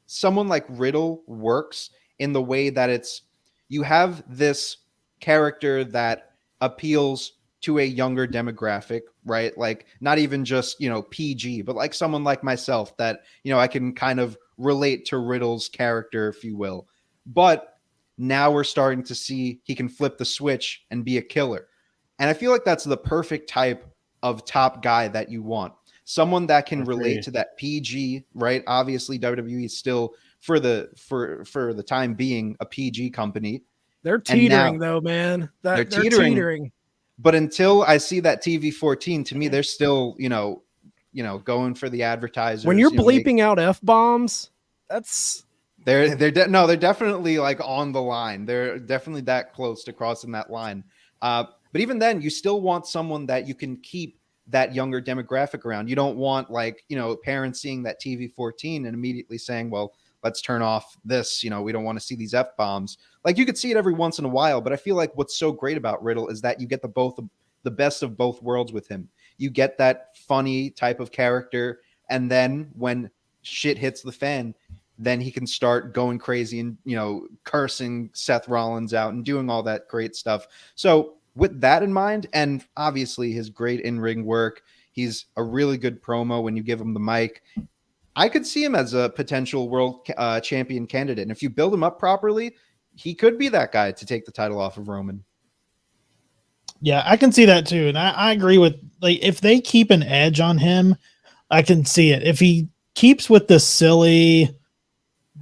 someone like Riddle works in the way that you have this character that appeals to a younger demographic, right? Like not even just, PG, but like someone like myself that, I can kind of relate to Riddle's character, if you will. But now we're starting to see he can flip the switch and be a killer. And I feel like that's the perfect type of top guy that you want. Someone that can relate to that PG, right? Obviously, WWE is still for the time being a PG company. They're teetering though, man. They're teetering. But until I see that TV 14, to me, they're still, going for the advertisers. When you're bleeping out F-bombs, that's they're definitely like on the line. They're definitely that close to crossing that line. But even then, you still want someone that you can keep that younger demographic around. You don't want parents seeing that TV 14 and immediately saying, well, let's turn off this. We don't want to see these F-bombs. Like you could see it every once in a while, but I feel like what's so great about Riddle is that you get the best of both worlds with him. You get that funny type of character. And then when shit hits the fan, then he can start going crazy and, cursing Seth Rollins out and doing all that great stuff. So with that in mind, and obviously his great in-ring work, he's a really good promo when you give him the mic. I could see him as a potential world champion candidate. And if you build him up properly, he could be that guy to take the title off of Roman. Yeah, I can see that too. And I agree with, like, if they keep an edge on him, I can see it. If he keeps with the silly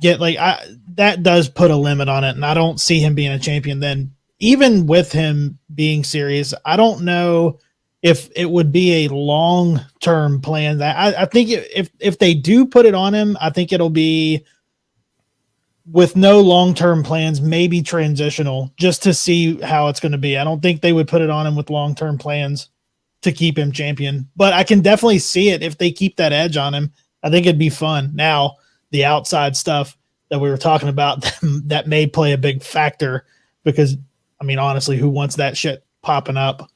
that does put a limit on it. And I don't see him being a champion then. Even with him being serious, I don't know if it would be a long-term plan. That I think if they do put it on him, I think it'll be with no long-term plans, maybe transitional, just to see how it's going to be. I don't think they would put it on him with long-term plans to keep him champion. But I can definitely see it if they keep that edge on him. I think it'd be fun. Now, the outside stuff that we were talking about, that may play a big factor because, I mean, honestly, who wants that shit popping up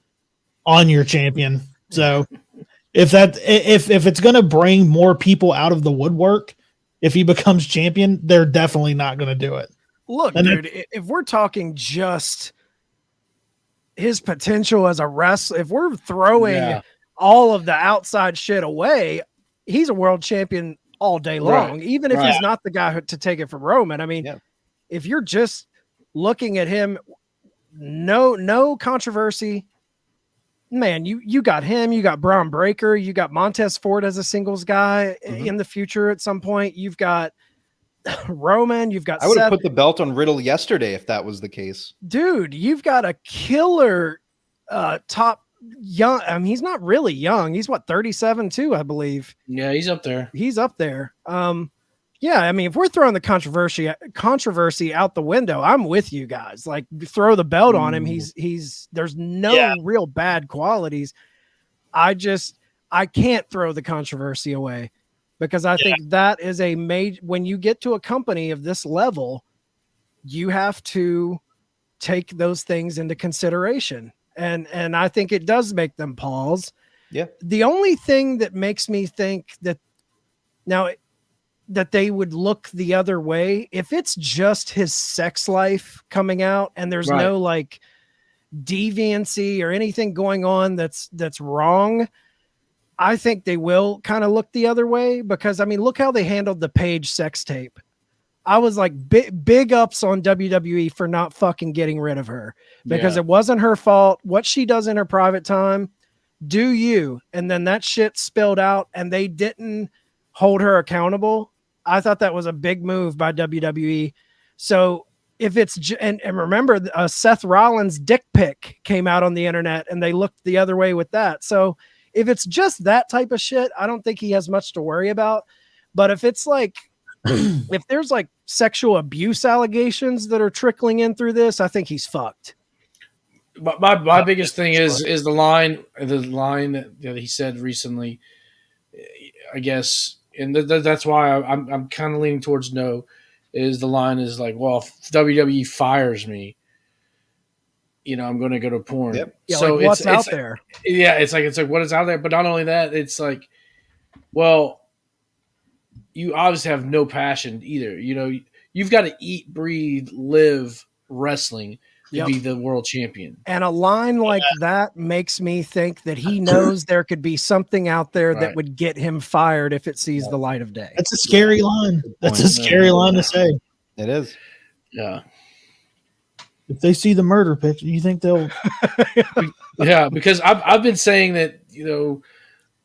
on your champion? So if it's going to bring more people out of the woodwork, if he becomes champion, they're definitely not going to do it. Look, dude, if we're talking just his potential as a wrestler, if we're throwing all of the outside shit away, he's a world champion all day long, even if he's not the guy to take it from Roman. I mean, if you're just looking at him, no controversy, man, you got him, you got Braun Breaker, you got Montez Ford as a singles guy in the future at some point. You've got Roman, you've got I would have put the belt on Riddle yesterday if that was the case. Dude, you've got a killer top young. I mean, he's not really young. He's 37 too, I believe. Yeah, he's up there. He's up there. Yeah, I mean, if we're throwing the controversy out the window, I'm with you guys. Like, throw the belt on him. He's there's no real bad qualities. I can't throw the controversy away because I think that is a major, when you get to a company of this level, you have to take those things into consideration. And I think it does make them pause. Yeah. The only thing that makes me think that now that they would look the other way, if it's just his sex life coming out and there's no like deviancy or anything going on that's wrong, I think they will kind of look the other way, because I mean, look how they handled the Paige sex tape. I was like, big ups on WWE for not fucking getting rid of her, because it wasn't her fault. What she does in her private time, do you? And then that shit spilled out and they didn't hold her accountable. I thought that was a big move by WWE. So if it's, and remember, Seth Rollins' dick pic came out on the internet and they looked the other way with that. So if it's just that type of shit, I don't think he has much to worry about. But if it's like, if there's like sexual abuse allegations that are trickling in through this, I think he's fucked. But my biggest thing is the line that he said recently, I guess, and that's why I'm kind of leaning towards no. Is the line is like, well, if WWE fires me, I'm going to go to porn. Yep. Yeah, so like what's out there? Yeah, it's like what is out there. But not only that, it's like, well, you obviously have no passion either. You've got to eat, breathe, live wrestling to be the world champion. And a line like that makes me think that he knows there could be something out there that would get him fired if it sees the light of day. That's a scary line. That's a scary line to say. It is. Yeah. If they see the murder picture, you think they'll? Yeah, because I've been saying that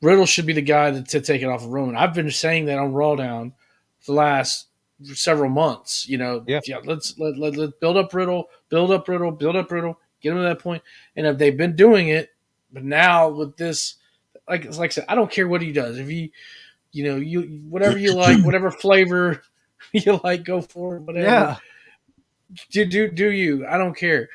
Riddle should be the guy to take it off of Roman. I've been saying that on RAWDOWN for the last several months. Let's build up Riddle, get him to that point. And if they've been doing it, but now with this, like I said, I don't care what he does. If you whatever you like, whatever flavor you like, go for it. Whatever. Yeah. Do you? I don't care.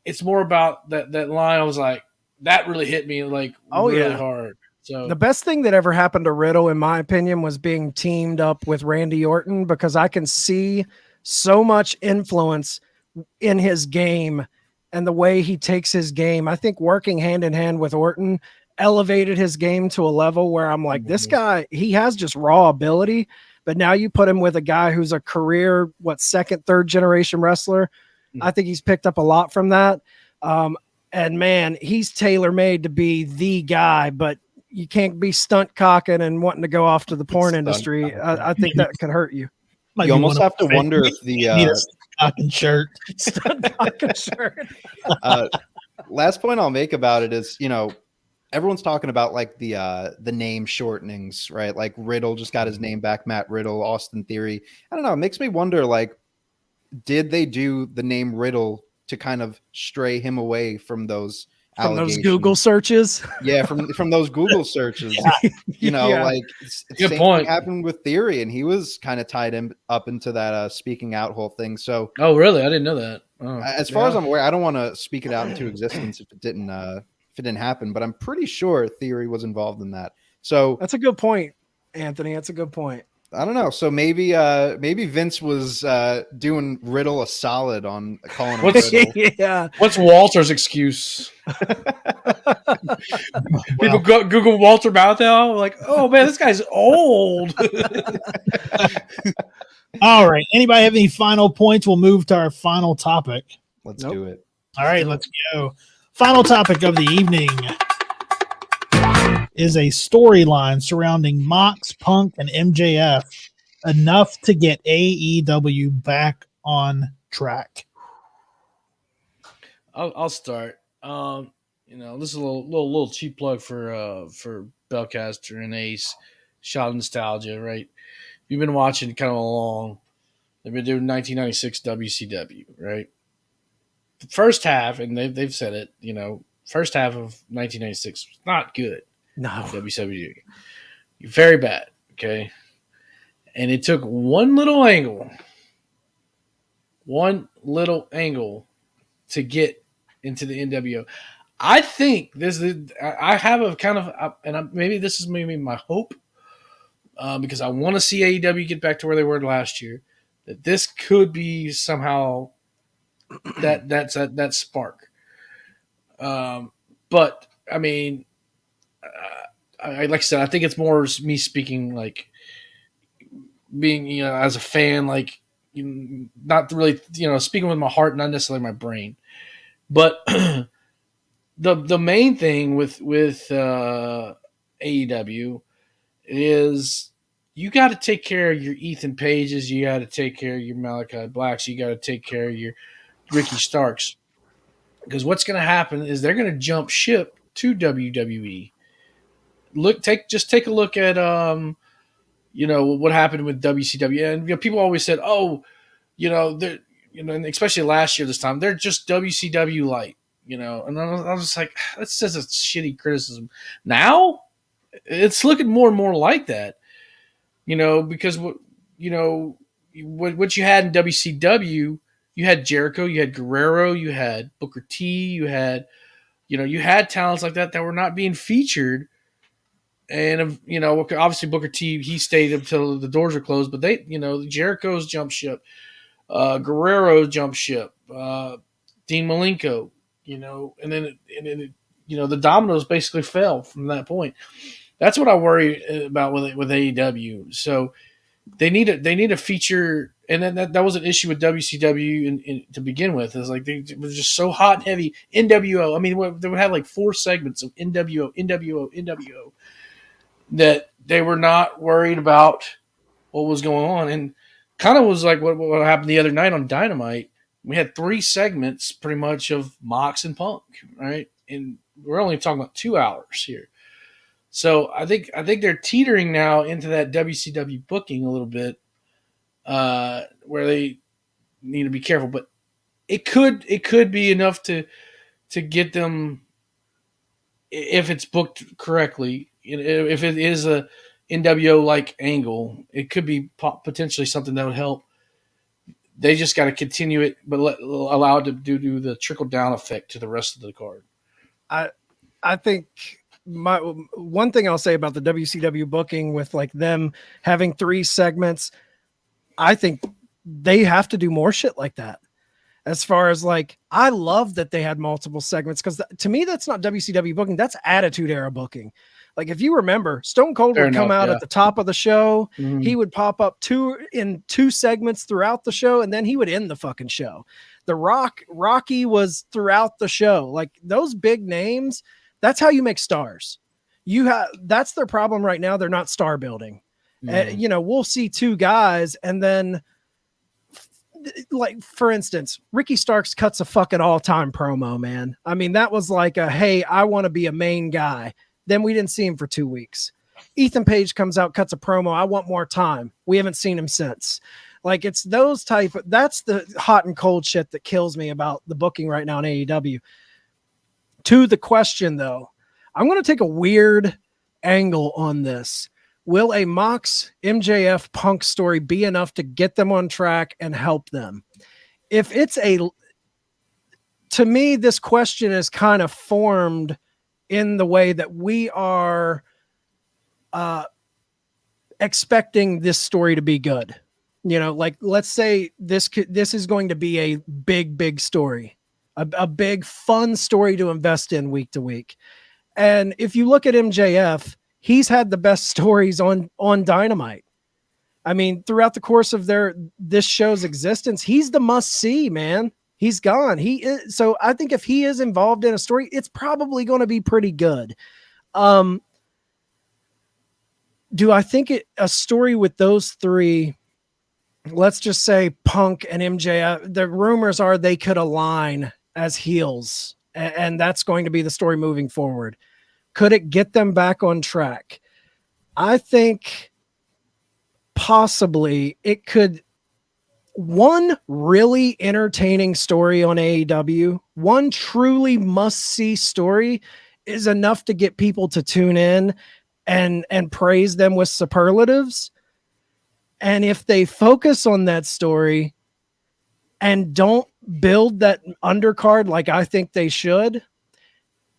It's more about that line. I was like, that really hit me like really hard. So the best thing that ever happened to Riddle, in my opinion, was being teamed up with Randy Orton, because I can see so much influence in his game and the way he takes his game. I think working hand in hand with Orton elevated his game to a level where I'm like, this guy, he has just raw ability, but now you put him with a guy who's a career, second, third generation wrestler. I think he's picked up a lot from that. And man, he's tailor-made to be the guy, but you can't be stunt cocking and wanting to go off to the porn industry. I think that could hurt you. You almost have to wonder if the cocking shirt. Stunt cocking shirt. Last point I'll make about it is, everyone's talking about like the name shortenings, right? Like Riddle just got his name back, Matt Riddle, Austin Theory. I don't know. It makes me wonder, like, did they do the name Riddle to kind of stray him away from those Google searches? Yeah, from those Google searches. Like good point. Happened with Theory, and he was kind of tied up into that speaking out whole thing. So, oh really? I didn't know that. As far as I'm aware, I don't want to speak it out into existence if it didn't happen, but I'm pretty sure Theory was involved in that. So that's a good point, Anthony. That's a good point. I don't know. So maybe Vince was doing Riddle a solid on calling him Riddle. What's Walter's excuse? People Google Walter Matthau, like, oh man, this guy's old. All right. Anybody have any final points? We'll move to our final topic. Let's do it. All right, let's go. Final topic of the evening is a storyline surrounding MOX, Punk, and MJF, enough to get AEW back on track. I'll start. This is a little cheap plug for Bellcaster and Ace. Shot of nostalgia, right? You've been watching kind of along. They've been doing 1996 WCW, right? The first half, and they've said it, first half of 1996 was not good. No. WCW. Very bad, okay? And it took one little angle to get into the NWO. I think I have a kind of, maybe this is my hope, because I want to see AEW get back to where they were last year. That this could be somehow that spark. But I mean, like I said, I think it's more me speaking, like being, as a fan, like, not really, speaking with my heart, not necessarily my brain. But the main thing with AEW is you got to take care of your Ethan Pages, you got to take care of your Malachi Blacks, you got to take care of your Ricky Starks, because what's going to happen is they're going to jump ship to WWE. Just take a look at what happened with WCW, and people always said, they're, and especially last year this time, they're just WCW light, and I was just like, that's just a shitty criticism. Now it's looking more and more like that, because what you had in WCW, you had Jericho, you had Guerrero, you had Booker T, you had talents like that were not being featured. And, obviously Booker T, he stayed until the doors were closed, but Jericho's jumped ship, Guerrero's jumped ship, Dean Malenko, and then the dominoes basically fell from that point. That's what I worry about with AEW. So they need a feature, and then that was an issue with WCW to begin with. Is like they were just so hot and heavy. NWO. I mean, they would have like 4 segments of NWO, that they were not worried about what was going on, and kind of was like what happened the other night on Dynamite. We had 3 segments pretty much of Mox and Punk, right? And we're only talking about 2 hours here. So I think they're teetering now into that WCW booking a little bit, where they need to be careful. But it could be enough to get them, if it's booked correctly. If it is a NWO like angle, it could be potentially something that would help. They just got to continue it, but allow it to do the trickle down effect to the rest of the card. I think my one thing I'll say about the WCW booking with like them having 3 segments, I think they have to do more shit like that. As far as like, I love that they had multiple segments, because to me, that's not WCW booking. That's Attitude Era booking. Like, if you remember, Stone Cold would come out at the top of the show. Mm-hmm. He would pop up 2 segments throughout the show, and then he would end the fucking show. Rocky was throughout the show. Like, those big names, that's how you make stars. That's their problem right now. They're not star building. Mm-hmm. We'll see 2 guys, and then, like, for instance, Ricky Starks cuts a fucking all-time promo, man. I mean, that was like hey, I want to be a main guy. Then we didn't see him for 2 weeks. Ethan Page comes out, cuts a promo. I want more time. We haven't seen him since. Like, it's those that's the hot and cold shit that kills me about the booking right now in AEW. To the question, though, I'm going to take a weird angle on this. Will a Mox MJF Punk story be enough to get them on track and help them? If it's to me, this question is kind of formed in the way that we are expecting this story to be good. Like, let's say this is going to be a big story, a big fun story to invest in week to week. And if you look at MJF, he's had the best stories on Dynamite. I mean, throughout the course of this show's existence, he's the must-see, man. He's gone. He is. So I think if he is involved in a story, it's probably going to be pretty good. Do I think a story with those 3, let's just say Punk and MJF, the rumors are they could align as heels, and that's going to be the story moving forward. Could it get them back on track? I think possibly it could. One really entertaining story on AEW, one truly must-see story, is enough to get people to tune in and praise them with superlatives. And if they focus on that story and don't build that undercard like I think they should,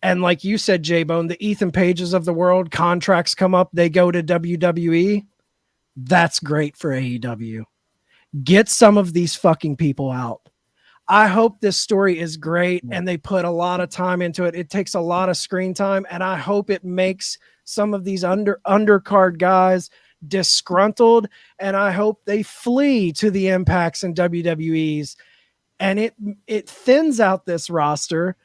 and like you said, JBone, the Ethan Pages of the world, contracts come up, they go to WWE, That's great for AEW. Get some of these fucking people out. I hope this story is great and they put a lot of time into it. It takes a lot of screen time, and I hope it makes some of these undercard guys disgruntled, and I hope they flee to the Impacts and WWEs, and it thins out this roster.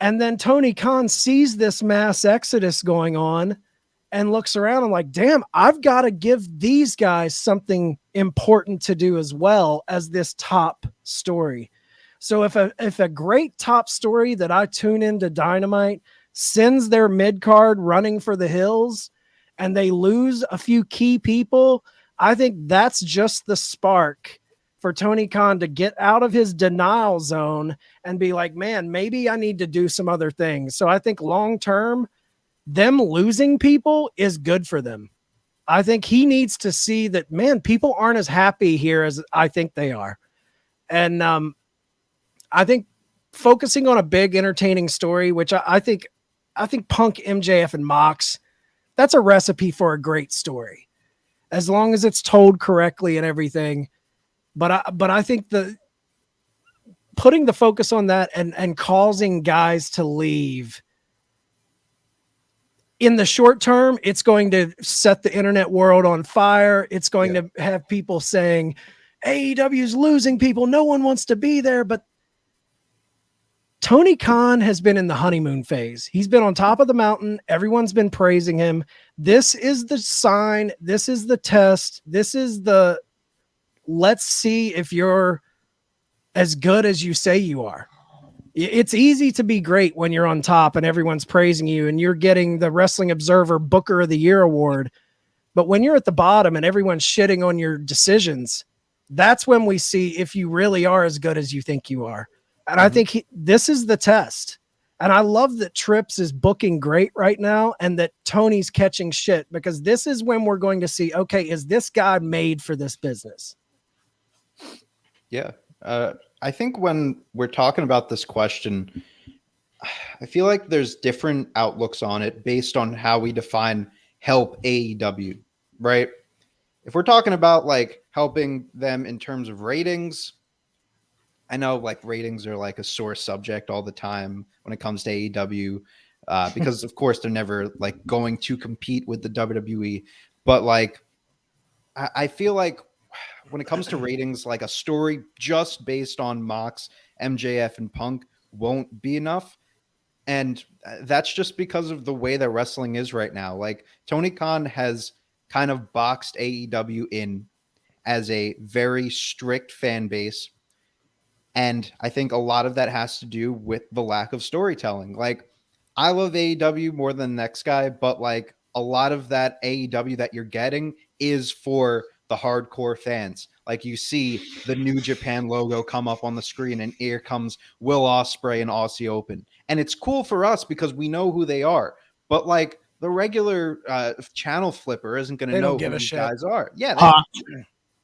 And then Tony Khan sees this mass exodus going on and looks around and like, damn, I've got to give these guys something important to do as well as this top story. So if a great top story that I tune into Dynamite sends their mid card running for the hills and they lose a few key people, I think that's just the spark for Tony Khan to get out of his denial zone and be like, man, maybe I need to do some other things. So I think long term, them losing people is good for them. I think he needs to see that, man, people aren't as happy here as I think they are. And I think focusing on a big entertaining story, which I think Punk, MJF, and Mox, that's a recipe for a great story, as long as it's told correctly and everything. But I think putting the focus on that and causing guys to leave in the short term, it's going to set the internet world on fire. It's going to have people saying AEW is losing people. No one wants to be there. But Tony Khan has been in the honeymoon phase. He's been on top of the mountain. Everyone's been praising him. This is the sign. This is the test. This is let's see if you're as good as you say you are. It's easy to be great when you're on top and everyone's praising you and you're getting the Wrestling Observer Booker of the Year award. But when you're at the bottom and everyone's shitting on your decisions, that's when we see if you really are as good as you think you are. And I think this is the test. And I love that Trips is booking great right now and that Tony's catching shit, because this is when we're going to see, okay, is this guy made for this business? Yeah. I think when we're talking about this question, I feel like there's different outlooks on it based on how we define help AEW, right? If we're talking about like helping them in terms of ratings, I know like ratings are like a sore subject all the time when it comes to AEW, because of course they're never like going to compete with the WWE. But like, I feel like when it comes to ratings, like a story just based on Mox, MJF, and Punk won't be enough. And that's just because of the way that wrestling is right now. Like Tony Khan has kind of boxed AEW in as a very strict fan base. And I think a lot of that has to do with the lack of storytelling. Like I love AEW more than the next guy, but like a lot of that AEW that you're getting is for the hardcore fans. Like you see the New Japan logo come up on the screen and here comes Will Ospreay and Aussie Open. And it's cool for us because we know who they are. But like the regular channel flipper isn't going to know who these guys are. Yeah.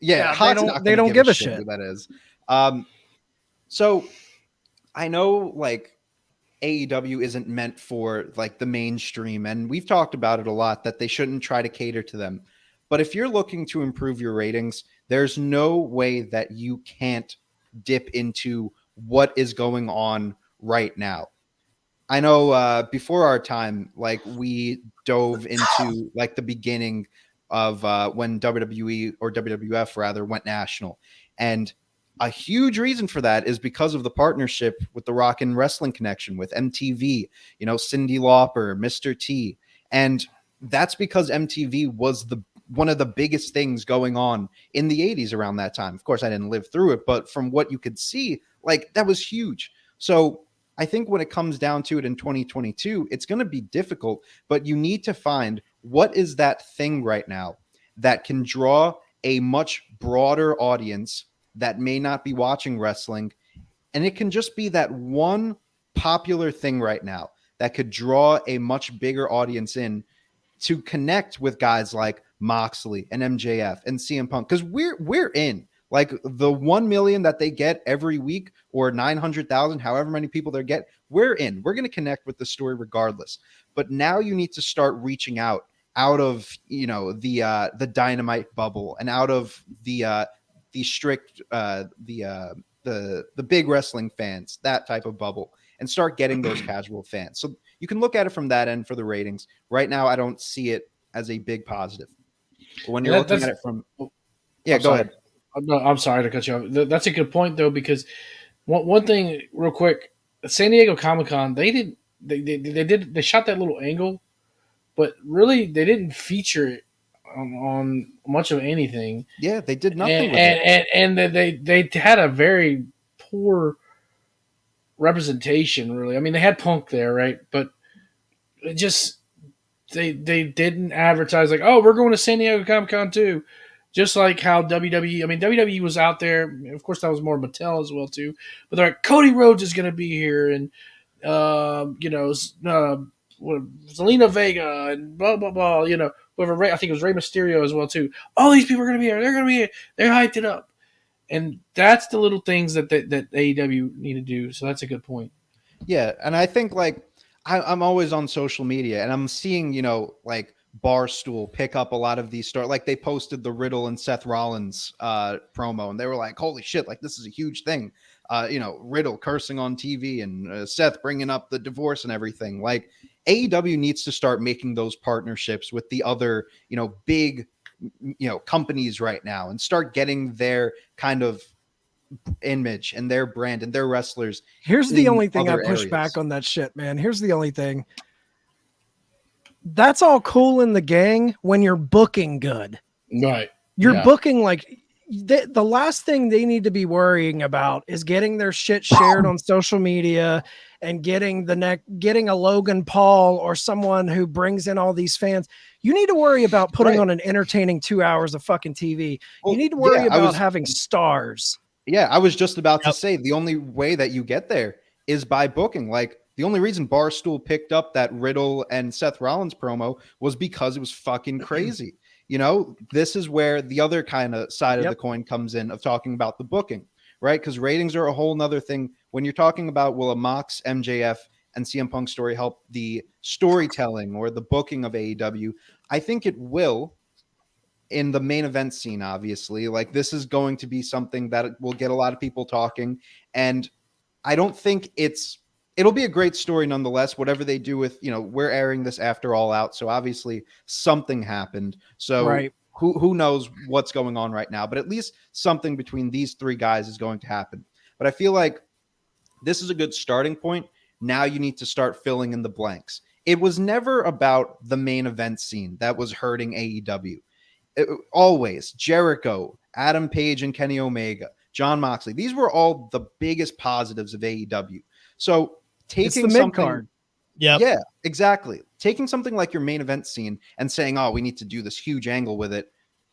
They don't give a shit who that is. So I know like AEW isn't meant for like the mainstream, and we've talked about it a lot that they shouldn't try to cater to them. But if you're looking to improve your ratings, there's no way that you can't dip into what is going on right now. I know before our time, like we dove into like the beginning of when WWE or WWF rather went national. And a huge reason for that is because of the partnership with the Rock and Wrestling Connection with MTV, you know, Cyndi Lauper, Mr. T. And that's because MTV was one of the biggest things going on in the 80s around that time. Of course, I didn't live through it, but from what you could see, like that was huge. So I think when it comes down to it in 2022, it's going to be difficult, but you need to find what is that thing right now that can draw a much broader audience that may not be watching wrestling. And it can just be that one popular thing right now that could draw a much bigger audience in to connect with guys like Moxley and MJF and CM Punk. Because we're in like the 1 million that they get every week or 900,000, however many people they get, we're in. We're going to connect with the story regardless. But now you need to start reaching out out of the Dynamite bubble and out of the strict the big wrestling fans, that type of bubble, and start getting those casual fans. So you can look at it from that end for the ratings. Right now, I don't see it as a big positive. But when you're looking at it from, go ahead. No, I'm sorry to cut you off. That's a good point though, because one thing real quick, San Diego Comic-Con, they shot that little angle, but really they didn't feature it on much of anything. Yeah, they did nothing with it. And they had a very poor representation, really. I mean, they had Punk there, right? But it just they didn't advertise like, oh, we're going to San Diego Comic-Con too. Just like how WWE, I mean, WWE was out there. Of course, that was more Mattel as well too. But they're like, Cody Rhodes is going to be here, and Zelina Vega, and blah blah blah. Whoever, I think it was Rey Mysterio as well too. All these people are going to be here. They're going to be here. They're hyped it up. And that's the little things that AEW need to do. So that's a good point. Yeah, and I think like I'm always on social media, and I'm seeing like Barstool pick up a lot of these like they posted the Riddle and Seth Rollins promo, and they were like, "Holy shit! Like this is a huge thing." Riddle cursing on TV and Seth bringing up the divorce and everything. Like AEW needs to start making those partnerships with the other big companies right now, and start getting their kind of image and their brand and their wrestlers. Here's the only thing I push back on that shit, man. Here's the only thing. That's all cool in the gang when you're booking good. Right. You're booking like the last thing they need to be worrying about is getting their shit shared on social media and getting a Logan Paul or someone who brings in all these fans. You need to worry about putting on an entertaining 2 hours of fucking TV. You need to worry about having stars. Yeah, I was just about to say the only way that you get there is by booking. Like the only reason Barstool picked up that Riddle and Seth Rollins promo was because it was fucking crazy. This is where the other kind of side of the coin comes in of talking about the booking, right? Because ratings are a whole nother thing. When you're talking about will a MOX, MJF, and CM Punk story help the storytelling or the booking of AEW, I think it will in the main event scene, obviously. Like this is going to be something that will get a lot of people talking. And I don't think it'll be a great story nonetheless, whatever they do with, we're airing this after All Out. So obviously something happened. So who knows what's going on right now, but at least something between these three guys is going to happen. But I feel like this is a good starting point. Now you need to start filling in the blanks. It was never about the main event scene that was hurting AEW. Always Jericho, Adam Page and Kenny Omega, Jon Moxley. These were all the biggest positives of AEW. So taking the something, mid-card. Yeah, exactly. Taking something like your main event scene and saying, oh, we need to do this huge angle with it.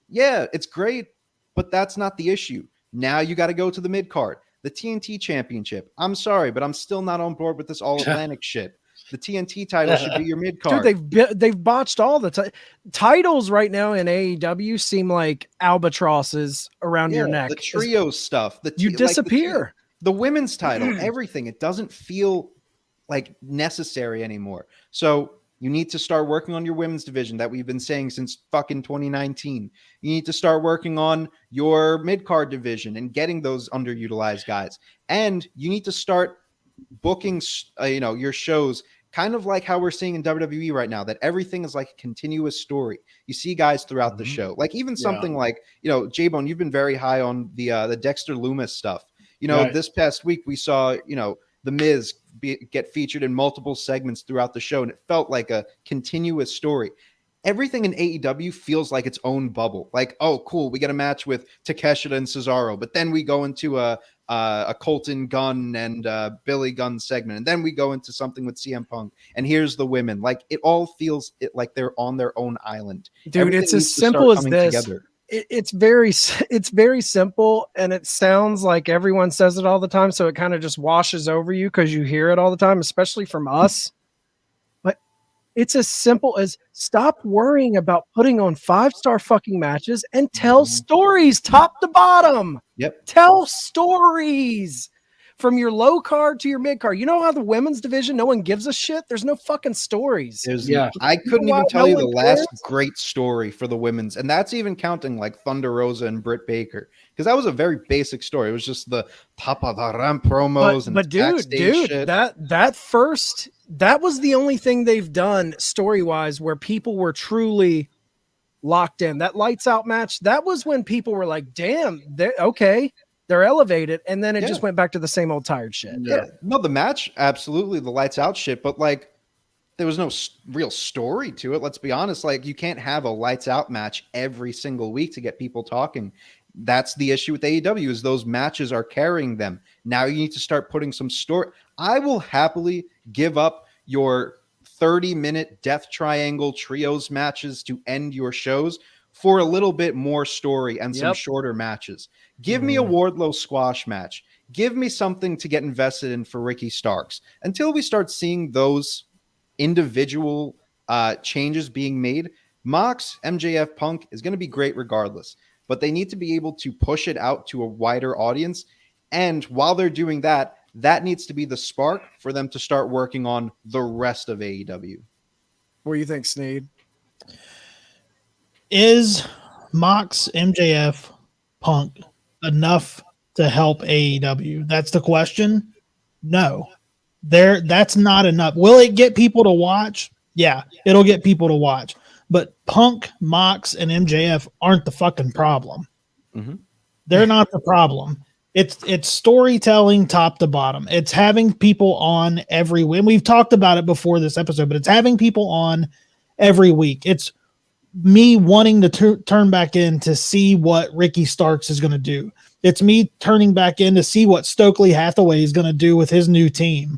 Yeah, it's great, but that's not the issue. Now you got to go to the mid-card. The TNT Championship. I'm sorry, but I'm still not on board with this All-Atlantic shit. The TNT title should be your mid-card. Dude, they've botched all the titles right now in AEW seem like albatrosses around your neck. The trio stuff. You disappear. The women's title, everything. It doesn't feel like necessary anymore. So you need to start working on your women's division that we've been saying since fucking 2019. You need to start working on your mid-card division and getting those underutilized guys. And you need to start booking, your shows kind of like how we're seeing in WWE right now, that everything is like a continuous story. You see guys throughout the show, like even something like, JBone, you've been very high on the Dexter Loomis stuff. This past week we saw, The Miz get featured in multiple segments throughout the show, and it felt like a continuous story. Everything in AEW feels like its own bubble. Like, oh, cool, we get a match with Takeshita and Cesaro, but then we go into a Colton Gunn and Billy Gunn segment, and then we go into something with CM Punk, and here's the women. Like, it all feels like they're on their own island. Dude, Everything it's as simple as this. Together. It's very simple, and it sounds like everyone says it all the time, so it kind of just washes over you because you hear it all the time, especially from us. But it's as simple as stop worrying about putting on 5-star fucking matches and tell stories top to bottom. Yep. Tell stories. from your low card to your mid card. You know how the women's division, no one gives a shit. There's no fucking stories. I couldn't even tell you the last great story for the women's, and that's even counting like Thunder Rosa and Britt Baker, because that was a very basic story. It was just the top of the ramp promos but dude, shit. that was the only thing they've done story wise where people were truly locked in. That lights out match, that was when people were like, damn, they're elevated, and then it just went back to the same old tired shit. No, the match, absolutely, the lights out shit, but like there was no real story to it. Let's be honest. Like, you can't have a lights out match every single week to get people talking. That's the issue with AEW, is those matches are carrying them. Now you need to start putting some story. I will happily give up your 30-minute death triangle trios matches to end your shows for a little bit more story and some shorter matches. Give me a Wardlow squash match. Give me something to get invested in for Ricky Starks. Until we start seeing those individual changes being made, Mox, MJF, Punk is going to be great regardless. But they need to be able to push it out to a wider audience. And while they're doing that, that needs to be the spark for them to start working on the rest of AEW. What do you think, Sneed? Is Mox, MJF, Punk enough to help AEW? That's the question. No, that's not enough. Will it get people to watch? Yeah, it'll get people to watch. But Punk, Mox, and MJF aren't the fucking problem. Mm-hmm. They're not the problem. It's storytelling top to bottom. It's having people on every week. We've talked about it before this episode, but it's having people on every week. It's me wanting to turn back in to see what Ricky Starks is going to do. It's me turning back in to see what Stokely Hathaway is going to do with his new team.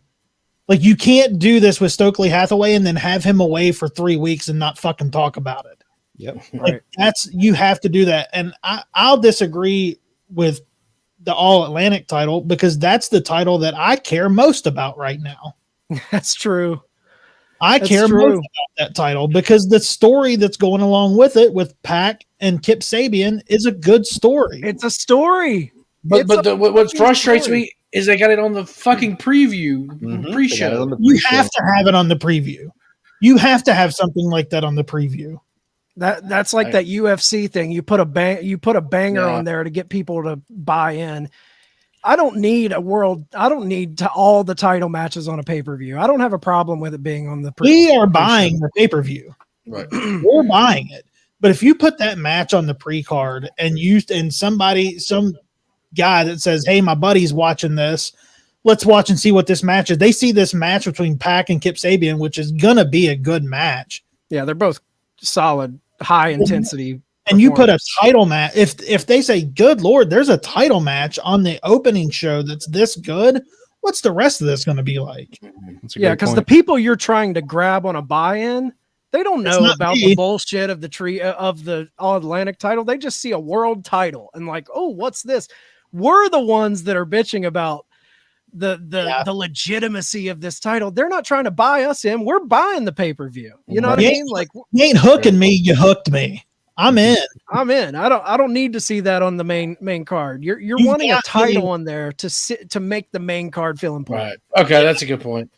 Like, you can't do this with Stokely Hathaway and then have him away for 3 weeks and not fucking talk about it. Yep. Like, you have to do that. And I'll disagree with the All Atlantic title, because that's the title that I care most about right now. That's true. I care most about that title because the story that's going along with it, with Pac and Kip Sabian, is a good story. It's a story. But what frustrates me is they got it on the fucking preview, pre-show. You have to have it on the preview. You have to have something like that on the preview. That's like that UFC thing. You put a banger on there to get people to buy in. I don't need all the title matches on a pay-per-view. I don't have a problem with it being on the preview. We are buying the pay-per-view. Right. We're buying it. But if you put that match on the pre-card and some guy that says, hey, my buddy's watching this, let's watch and see what this match is. They see this match between Pac and Kip Sabian, which is going to be a good match. Yeah, they're both solid, high intensity. And you put a title match. If they say, good Lord, there's a title match on the opening show that's this good, what's the rest of this going to be like? Yeah, because the people you're trying to grab on a buy-in, they don't know about the bullshit of the All Atlantic title. They just see a world title and like, oh, what's this? We're the ones that are bitching about the legitimacy of this title. They're not trying to buy us in. We're buying the pay-per-view. You know what I mean? Like, you ain't hooking me, you hooked me. I'm in. I don't need to see that on the main card. You're wanting a title on there to make the main card feel important. Right. Okay, that's a good point.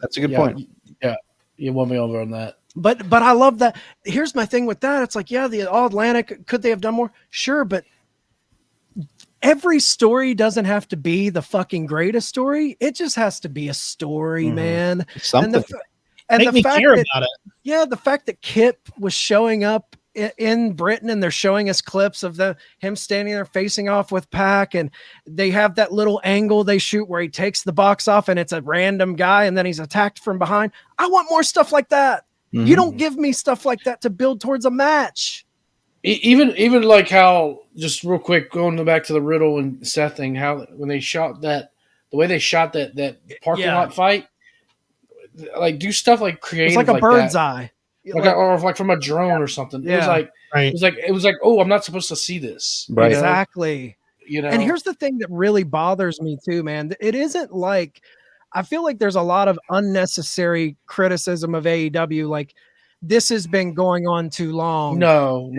Yeah, you won me over on that. But I love that. Here's my thing with that. It's like, yeah, the All Atlantic, could they have done more? Sure, but every story doesn't have to be the fucking greatest story. It just has to be a story, man. Something. And Make me care about it. Yeah, the fact that Kip was showing up in Britain and they're showing us clips of him standing there facing off with Pac, and they have that little angle they shoot where he takes the box off and it's a random guy and then he's attacked from behind. I want more stuff like that. Mm-hmm. You don't give me stuff like that to build towards a match. Even like how, just real quick, going back to the Riddle and Seth thing, how when they shot that, the way they shot that parking lot fight, like do stuff like creative, it's like a bird's eye. Or like from a drone or something. Yeah. It was like, oh, I'm not supposed to see this. Right. Exactly. You know. And here's the thing that really bothers me too, man. It isn't like, I feel like there's a lot of unnecessary criticism of AEW. Like this has been going on too long. No.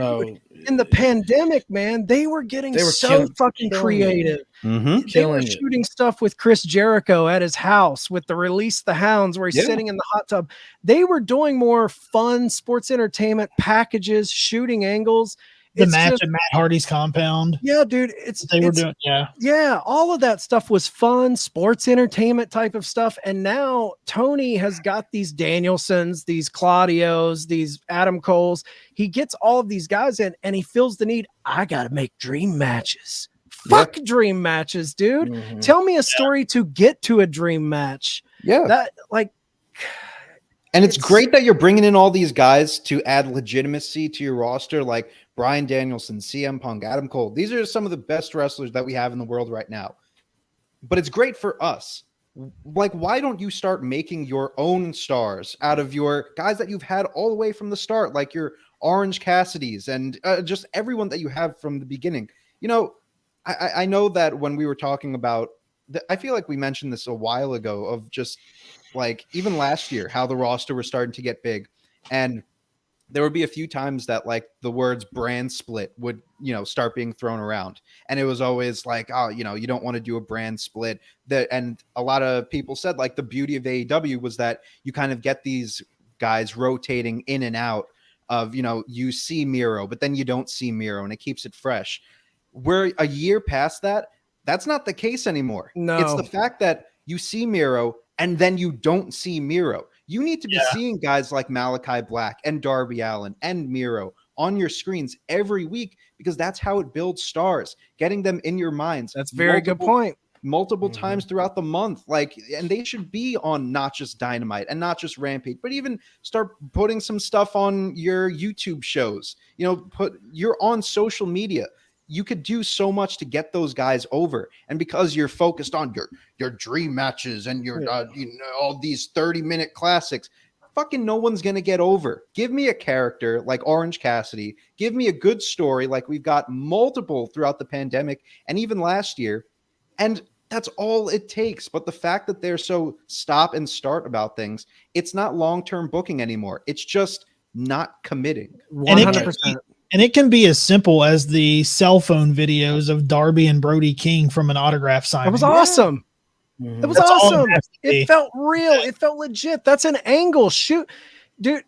In the pandemic, man, they were getting so fucking creative. They were shooting stuff with Chris Jericho at his house with the Release the Hounds, where he's sitting in the hot tub. They were doing more fun sports entertainment packages, shooting angles. The match at Matt Hardy's compound. Yeah, dude. Were doing. Yeah. All of that stuff was fun, sports entertainment type of stuff. And now Tony has got these Danielsons, these Claudios, these Adam Coles. He gets all of these guys in, and he feels the need. I got to make dream matches. Fuck dream matches, dude. Tell me a story to get to a dream match. Yeah. And it's great that you're bringing in all these guys to add legitimacy to your roster, like Bryan Danielson, CM Punk, Adam Cole. These are some of the best wrestlers that we have in the world right now. But it's great for us. Like, why don't you start making your own stars out of your guys that you've had all the way from the start, like your Orange Cassidys and just everyone that you have from the beginning? You know, I know that when we were talking about, I feel like we mentioned this a while ago of just like even last year, how the roster was starting to get big. And there would be a few times that like the words brand split would, start being thrown around. And it was always like, oh, you don't want to do a brand split. And a lot of people said like the beauty of AEW was that you kind of get these guys rotating in and out of, you see Miro, but then you don't see Miro, and it keeps it fresh. We're a year past that. That's not the case anymore. No. It's the fact that you see Miro and then you don't see Miro. You need to be seeing guys like Malachi Black and Darby Allin and Miro on your screens every week, because that's how it builds stars, getting them in your minds. That's a very good point. Multiple times throughout the month. And they should be on not just Dynamite and not just Rampage, but even start putting some stuff on your YouTube shows. You're on social media. You could do so much to get those guys over. And because you're focused on your dream matches and your all these 30-minute classics, fucking no one's going to get over. Give me a character like Orange Cassidy. Give me a good story like we've got multiple throughout the pandemic and even last year. And that's all it takes. But the fact that they're so stop and start about things, it's not long-term booking anymore. It's just not committing. 100%. And it can be as simple as the cell phone videos of Darby and Brody King from an autograph signing. That was awesome. It was awesome. It felt real. It felt legit. That's an angle shoot. Dude,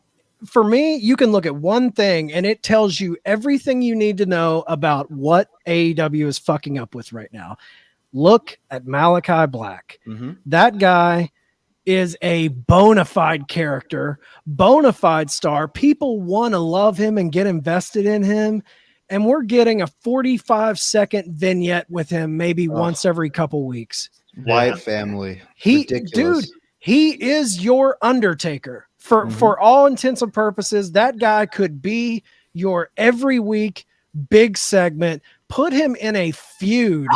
for me, you can look at one thing and it tells you everything you need to know about what AEW is fucking up with right now. Look at Malachi Black. That guy is a bona fide character, bona fide star. People want to love him and get invested in him. And we're getting a 45-second vignette with him maybe once every couple weeks. Wyatt family. Dude, he is your Undertaker. For all intents and purposes, that guy could be your every week big segment. Put him in a feud.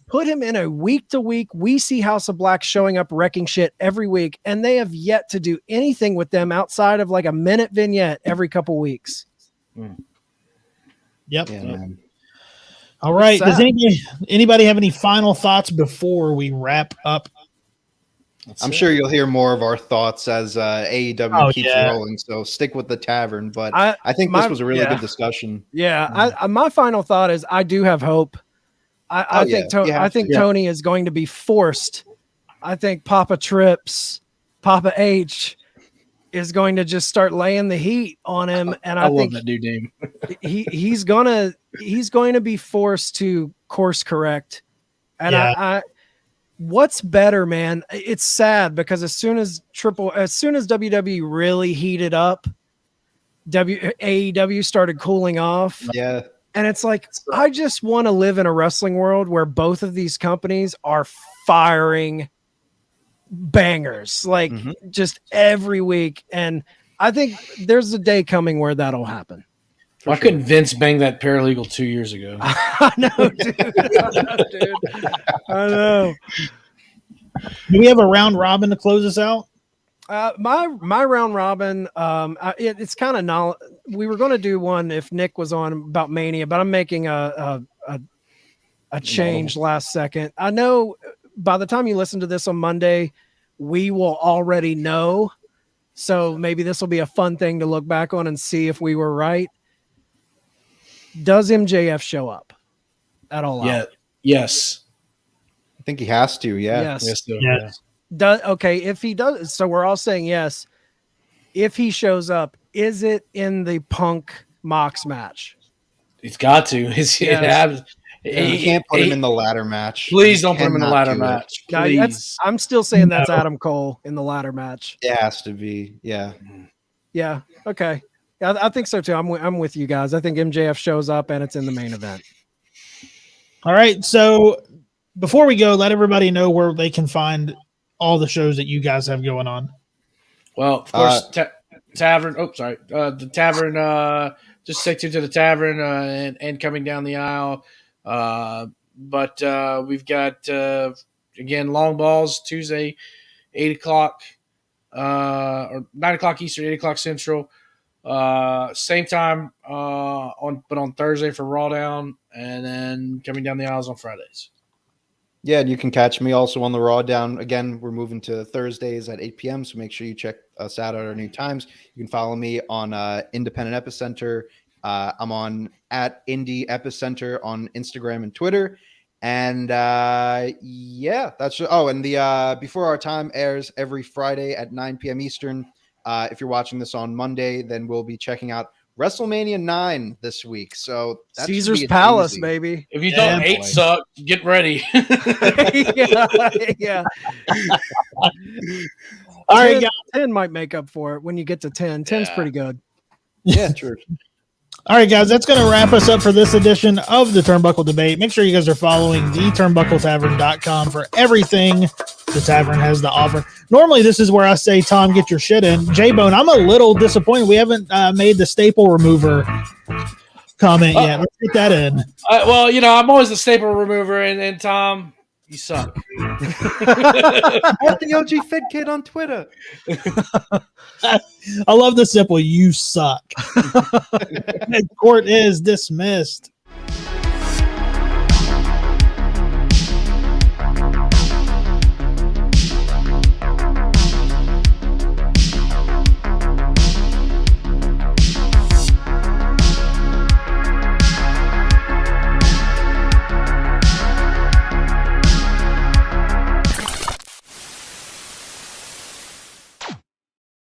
Put him in a week-to-week. We see House of Black showing up wrecking shit every week, and they have yet to do anything with them outside of like a minute vignette every couple weeks. Yep. Yeah, all right. Does anybody have any final thoughts before we wrap up? I'm sure you'll hear more of our thoughts as AEW keeps rolling. So stick with the Tavern. But I think this was a really good discussion. Yeah. My final thought is I do have hope. I think Tony is going to be forced. I think Papa H is going to just start laying the heat on him. And I think love that dude name. he's going to be forced to course correct. And what's better, man? It's sad because as soon as WWE really heated up, AEW started cooling off. Yeah. And it's like, I just want to live in a wrestling world where both of these companies are firing bangers, like just every week. And I think there's a day coming where that'll happen. Why couldn't Vince bang that paralegal 2 years ago? I know, dude. I know. Do we have a round robin to close us out? My round robin, it's kind of we were going to do one if Nick was on about Mania, but I'm making a change last second. I know by the time you listen to this on Monday, we will already know So maybe this will be a fun thing to look back on and see if we were right. Does MJF show up at all? Yeah. Yes. I think he has to. Yeah. Yes. Yes. Okay. If he does, so we're all saying yes. If he shows up, is it in the Punk Mox match? He's got to. You can't put him in the ladder match. Please You don't put him in the cannot ladder do it. match. Now, Please. I'm still saying that's Adam Cole in the ladder match. It has to be. Yeah. Yeah. Okay. Yeah, I think so too. I'm with you guys. I think MJF shows up and it's in the main event. All right. So before we go, let everybody know where they can find all the shows that you guys have going on. Well, of course, Tavern. Oh, sorry. The Tavern. Just stick to the Tavern and coming down the aisle. But we've got again long balls Tuesday, 8:00 or 9:00 Eastern, 8:00 Central. Same time on Thursday for RAWDOWN, and then coming down the aisles on Fridays. Yeah, and you can catch me also on the RAWDOWN. Again, we're moving to Thursdays at 8 p.m., so make sure you check us out at our new times. You can follow me on Independent Epicenter. I'm on at Indie Epicenter on Instagram and Twitter. And yeah, that's and the Before Our Time airs every Friday at 9 p.m. Eastern. If you're watching this on Monday, then we'll be checking out WrestleMania 9 this week. So that's Caesar's Palace, baby. If you thought 8 sucked, get ready. Yeah. All right, guys. 10 might make up for it when you get to 10. 10's pretty good. Yeah, true. All right, guys, that's going to wrap us up for this edition of the Turnbuckle Debate. Make sure you guys are following theturnbuckletavern.com for everything the Tavern has to offer. Normally, this is where I say, Tom, get your shit in. JBone, I'm a little disappointed. We haven't made the staple remover comment yet. Let's get that in. Well, I'm always the staple remover, and Tom, you suck. At the OG Fit Kid on Twitter. I love the simple, you suck. Court is dismissed.